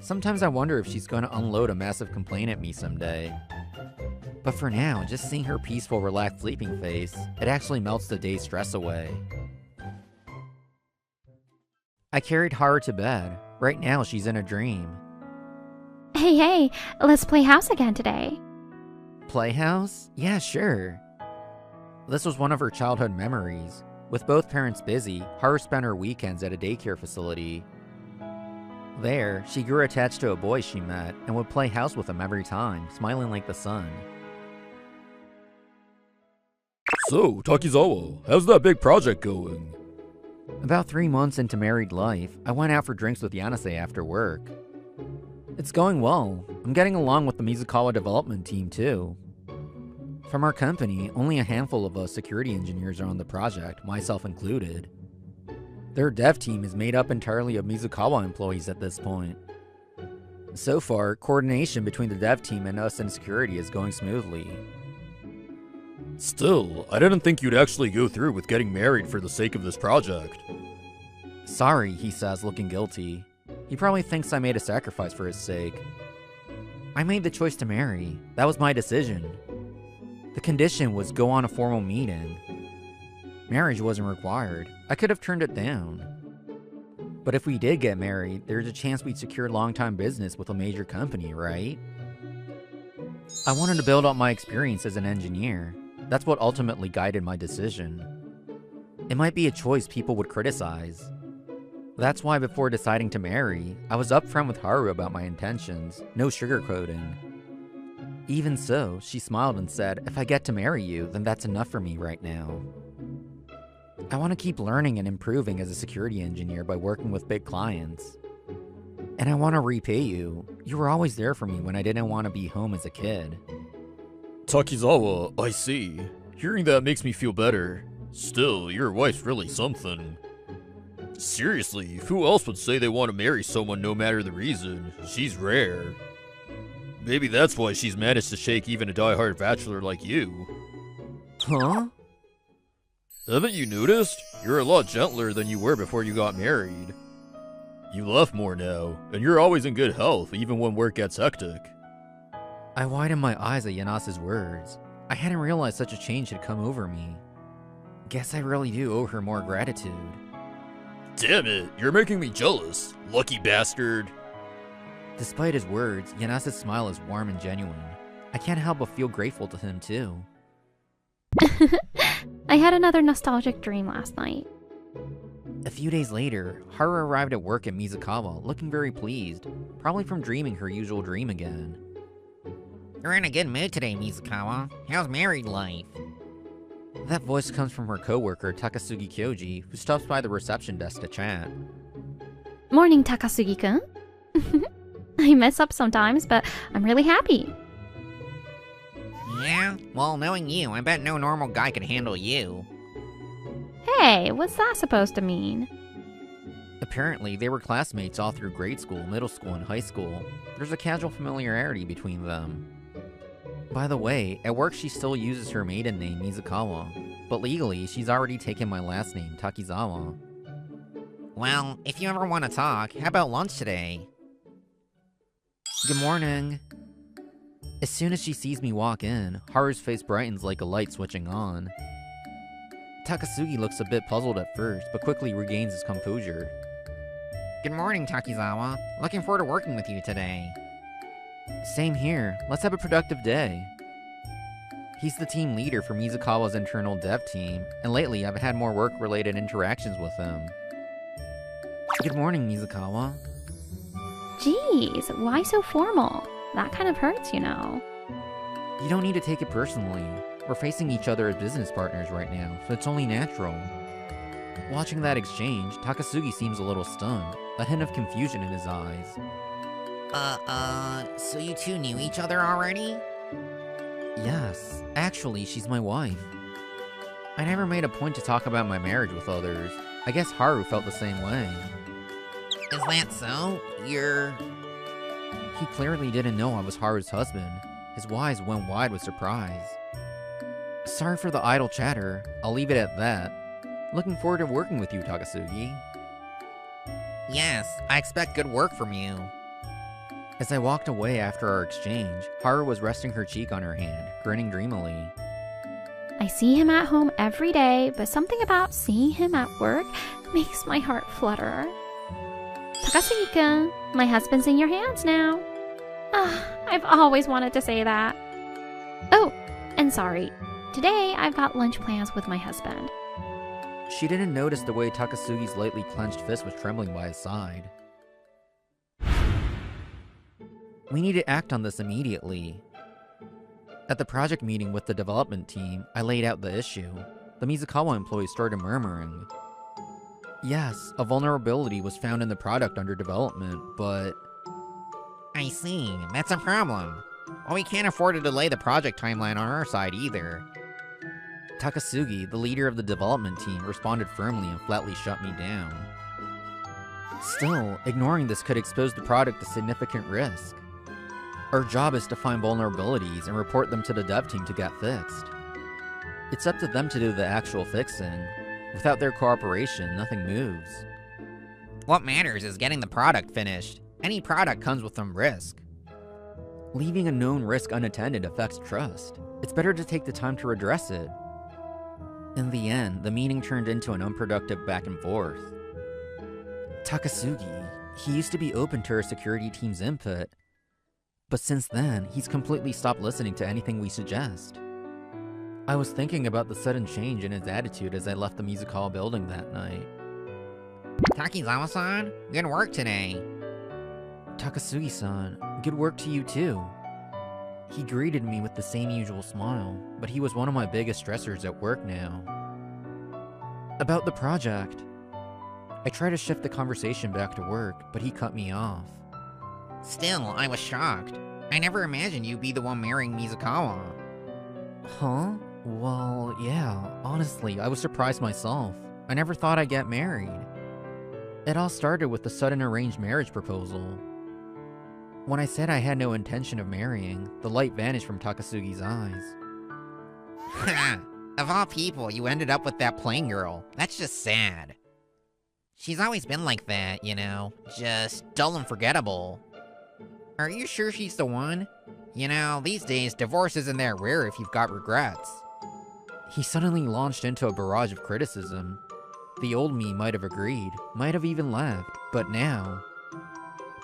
Sometimes I wonder if she's going to unload a massive complaint at me someday. But for now, just seeing her peaceful, relaxed sleeping face, it actually melts the day's stress away. I carried Haru to bed. Right now, she's in a dream. Hey, let's play house again today. Playhouse? Yeah, sure. This was one of her childhood memories. With both parents busy, Haru spent her weekends at a daycare facility. There, she grew attached to a boy she met and would play house with him every time, smiling like the sun. So, Takizawa, how's that big project going? About 3 months into married life, I went out for drinks with Yanase after work. It's going well. I'm getting along with the Mizukawa development team too. From our company, only a handful of us security engineers are on the project, myself included. Their dev team is made up entirely of Mizukawa employees at this point. So far, coordination between the dev team and us in security is going smoothly. Still, I didn't think you'd actually go through with getting married for the sake of this project. Sorry, he says, looking guilty. He probably thinks I made a sacrifice for his sake. I made the choice to marry. That was my decision. The condition was go on a formal meeting. Marriage wasn't required. I could have turned it down. But if we did get married, there's a chance we'd secure long-time business with a major company, right? I wanted to build up my experience as an engineer. That's what ultimately guided my decision. It might be a choice people would criticize. That's why before deciding to marry, I was upfront with Haru about my intentions, no sugarcoating. Even so, she smiled and said, if I get to marry you, then that's enough for me right now. I want to keep learning and improving as a security engineer by working with big clients. And I want to repay you. You were always there for me when I didn't want to be home as a kid. Takizawa, I see. Hearing that makes me feel better. Still, your wife's really something. Seriously, who else would say they want to marry someone no matter the reason? She's rare. Maybe that's why she's managed to shake even a die-hard bachelor like you. Huh? Haven't you noticed? You're a lot gentler than you were before you got married. You laugh more now, and you're always in good health even when work gets hectic. I widened my eyes at Yanase's words. I hadn't realized such a change had come over me. Guess I really do owe her more gratitude. Damn it, you're making me jealous, lucky bastard. Despite his words, Yanase's smile is warm and genuine. I can't help but feel grateful to him too. I had another nostalgic dream last night. A few days later, Haru arrived at work at Mizukawa, looking very pleased, probably from dreaming her usual dream again. You're in a good mood today, Mizukawa. How's married life? That voice comes from her coworker, Takasugi Kyoji, who stops by the reception desk to chat. Morning, Takasugi-kun. I mess up sometimes, but I'm really happy. Yeah? Well, knowing you, I bet no normal guy could handle you. Hey, what's that supposed to mean? Apparently, they were classmates all through grade school, middle school, and high school. There's a casual familiarity between them. By the way, at work she still uses her maiden name, Mizukawa, but legally, she's already taken my last name, Takizawa. Well, if you ever want to talk, how about lunch today? Good morning. As soon as she sees me walk in, Haru's face brightens like a light switching on. Takasugi looks a bit puzzled at first, but quickly regains his composure. Good morning, Takizawa. Looking forward to working with you today. Same here. Let's have a productive day. He's the team leader for Mizukawa's internal dev team, and lately I've had more work-related interactions with him. Good morning, Mizukawa. Jeez, why so formal? That kind of hurts, you know. You don't need to take it personally. We're facing each other as business partners right now, so it's only natural. Watching that exchange, Takasugi seems a little stunned, a hint of confusion in his eyes. So you two knew each other already? Yes, actually, she's my wife. I never made a point to talk about my marriage with others. I guess Haru felt the same way. Is that so? He clearly didn't know I was Haru's husband. His eyes went wide with surprise. Sorry for the idle chatter. I'll leave it at that. Looking forward to working with you, Takasugi. Yes, I expect good work from you. As I walked away after our exchange, Haru was resting her cheek on her hand, grinning dreamily. I see him at home every day, but something about seeing him at work makes my heart flutter. Takasugi-kun, my husband's in your hands now. I've always wanted to say that. Oh, and sorry. Today, I've got lunch plans with my husband. She didn't notice the way Takasugi's lightly clenched fist was trembling by his side. We need to act on this immediately. At the project meeting with the development team, I laid out the issue. The Mizukawa employees started murmuring. Yes, a vulnerability was found in the product under development, but... I see. That's a problem. Well, we can't afford to delay the project timeline on our side either. Takasugi, the leader of the development team, responded firmly and flatly shut me down. Still, ignoring this could expose the product to significant risk. Our job is to find vulnerabilities and report them to the dev team to get fixed. It's up to them to do the actual fixing. Without their cooperation, nothing moves. What matters is getting the product finished. Any product comes with some risk. Leaving a known risk unattended affects trust. It's better to take the time to redress it. In the end, the meeting turned into an unproductive back and forth. Takasugi, he used to be open to our security team's input, but since then, he's completely stopped listening to anything we suggest. I was thinking about the sudden change in his attitude as I left the music hall building that night. Takizawa-san, good work today. Takasugi-san, good work to you too. He greeted me with the same usual smile, but he was one of my biggest stressors at work now. About the project. I tried to shift the conversation back to work, but he cut me off. Still, I was shocked. I never imagined you'd be the one marrying Mizukawa. Huh? Well, yeah, honestly, I was surprised myself. I never thought I'd get married. It all started with the sudden arranged marriage proposal. When I said I had no intention of marrying, the light vanished from Takasugi's eyes. Ha! Of all people, you ended up with that plain girl. That's just sad. She's always been like that, you know, just dull and forgettable. Are you sure she's the one? You know, these days, divorce isn't that rare if you've got regrets. He suddenly launched into a barrage of criticism. The old me might have agreed, might have even laughed, but now...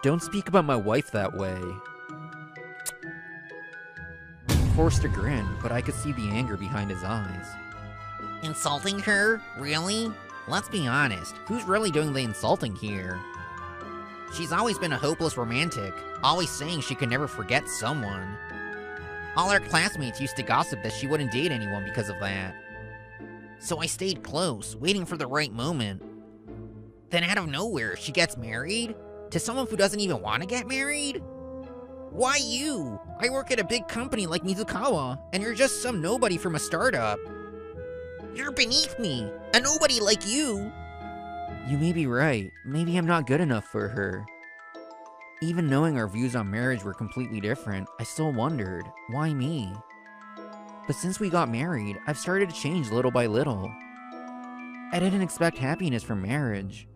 Don't speak about my wife that way. He forced a grin, but I could see the anger behind his eyes. Insulting her? Really? Let's be honest, who's really doing the insulting here? She's always been a hopeless romantic, always saying she could never forget someone. All her classmates used to gossip that she wouldn't date anyone because of that. So I stayed close, waiting for the right moment. Then out of nowhere, she gets married? To someone who doesn't even want to get married? Why you? I work at a big company like Mizukawa, and you're just some nobody from a startup. You're beneath me, a nobody like you. You may be right. Maybe I'm not good enough for her. Even knowing our views on marriage were completely different, I still wondered, why me? But since we got married, I've started to change little by little. I didn't expect happiness from marriage.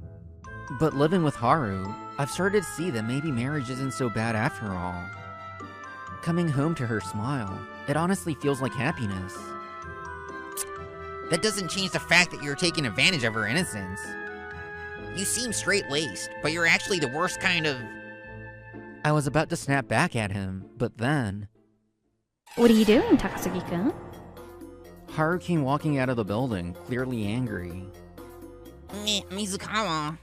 But living with Haru, I've started to see that maybe marriage isn't so bad after all. Coming home to her smile, it honestly feels like happiness. That doesn't change the fact that you're taking advantage of her innocence. You seem straight-laced, but you're actually the worst kind of... I was about to snap back at him, but then... What are you doing, Takasugi-kun? Haru came walking out of the building, clearly angry. Mizukawa.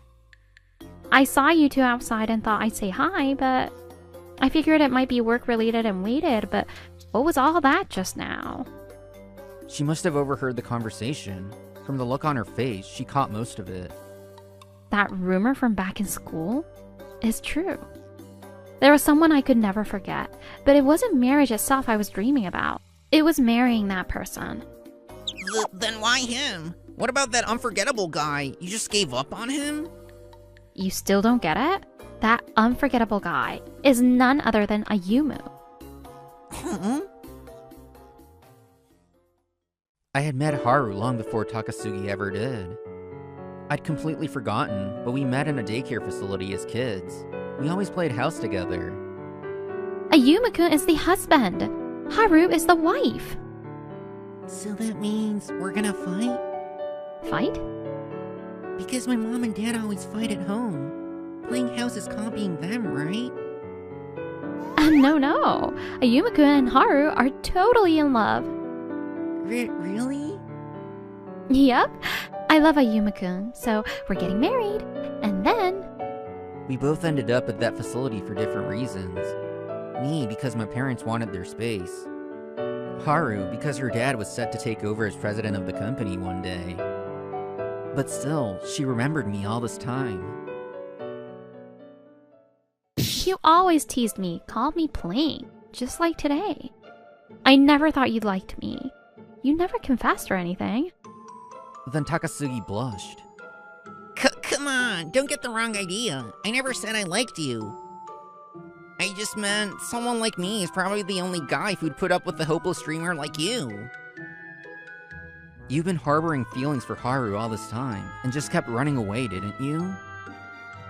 I saw you two outside and thought I'd say hi, but I figured it might be work-related and waited, but what was all that just now? She must have overheard the conversation. From the look on her face, she caught most of it. That rumor from back in school is true. There was someone I could never forget, but it wasn't marriage itself I was dreaming about. It was marrying that person. Then why him? What about that unforgettable guy? You just gave up on him? You still don't get it? That unforgettable guy is none other than Ayumu. Huh? I had met Haru long before Takasugi ever did. I'd completely forgotten, but we met in a daycare facility as kids. We always played house together. Ayumu-kun is the husband. Haru is the wife. So that means we're gonna fight? Fight? Because my mom and dad always fight at home. Playing house is copying them, right? No. Ayumu-kun and Haru are totally in love. Really? Yep. I love Ayumu-kun, so we're getting married. And then... We both ended up at that facility for different reasons. Me, because my parents wanted their space. Haru, because her dad was set to take over as president of the company one day. But still, she remembered me all this time. You always teased me, called me plain, just like today. I never thought you liked me. You never confessed or anything. Then Takasugi blushed. Come on, don't get the wrong idea. I never said I liked you. I just meant someone like me is probably the only guy who'd put up with a hopeless dreamer like you. You've been harboring feelings for Haru all this time, and just kept running away, didn't you?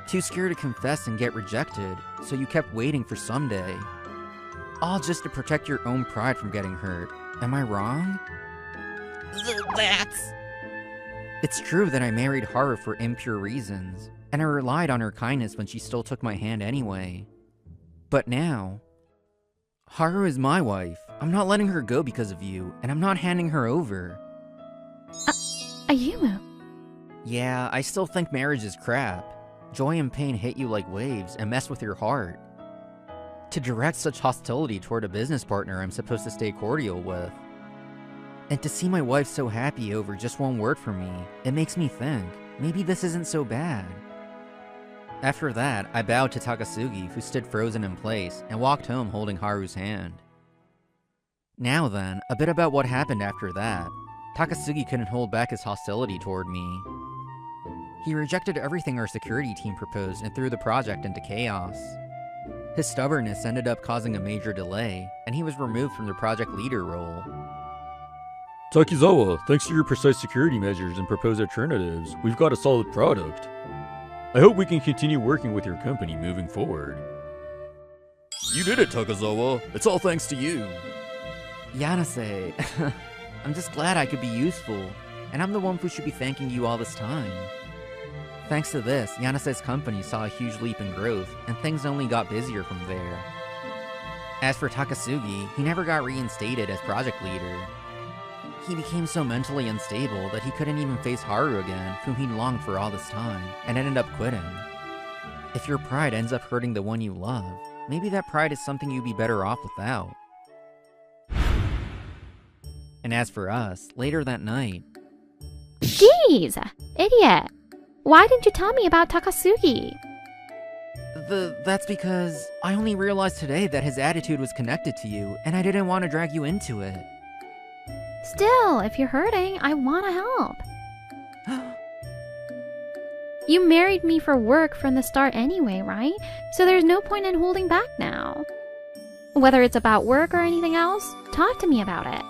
Too scared to confess and get rejected, so you kept waiting for someday. All just to protect your own pride from getting hurt. Am I wrong? That's... It's true that I married Haru for impure reasons, and I relied on her kindness when she still took my hand anyway. But now, Haru is my wife. I'm not letting her go because of you, and I'm not handing her over. Ayumu. Yeah, I still think marriage is crap. Joy and pain hit you like waves and mess with your heart. To direct such hostility toward a business partner I'm supposed to stay cordial with. And to see my wife so happy over just one word from me, it makes me think, maybe this isn't so bad. After that, I bowed to Takasugi, who stood frozen in place, and walked home holding Haru's hand. Now then, a bit about what happened after that. Takasugi couldn't hold back his hostility toward me. He rejected everything our security team proposed and threw the project into chaos. His stubbornness ended up causing a major delay, and he was removed from the project leader role. Takizawa, thanks to your precise security measures and proposed alternatives, we've got a solid product. I hope we can continue working with your company moving forward. You did it, Takizawa. It's all thanks to you. Yanase, I'm just glad I could be useful, and I'm the one who should be thanking you all this time. Thanks to this, Yanase's company saw a huge leap in growth, and things only got busier from there. As for Takasugi, he never got reinstated as project leader. He became so mentally unstable that he couldn't even face Haru again, whom he'd longed for all this time, and ended up quitting. If your pride ends up hurting the one you love, maybe that pride is something you'd be better off without. And as for us, later that night... Jeez! Idiot! Why didn't you tell me about Takasugi? That's because I only realized today that his attitude was connected to you, and I didn't want to drag you into it. Still, if you're hurting, I want to help. You married me for work from the start anyway, right? So there's no point in holding back now. Whether it's about work or anything else, talk to me about it.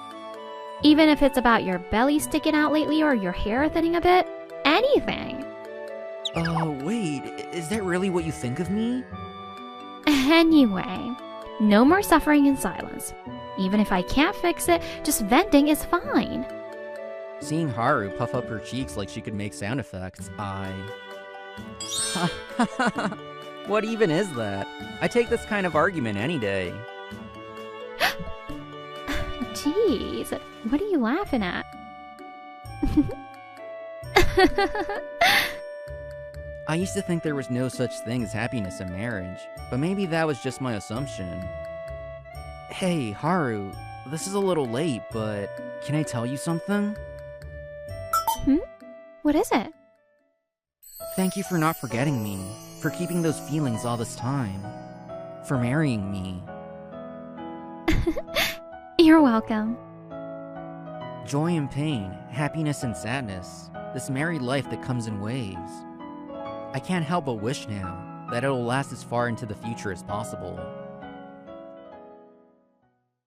Even if it's about your belly sticking out lately or your hair thinning a bit, anything. Wait, is that really what you think of me? Anyway, no more suffering in silence. Even if I can't fix it, just venting is fine. Seeing Haru puff up her cheeks like she could make sound effects, What even is that? I take this kind of argument any day. Jeez, what are you laughing at? I used to think there was no such thing as happiness in marriage, but maybe that was just my assumption. Hey, Haru, this is a little late, but can I tell you something? What is it? Thank you for not forgetting me, for keeping those feelings all this time, for marrying me. You're welcome. Joy and pain, happiness and sadness, this married life that comes in waves. I can't help but wish now that it'll last as far into the future as possible.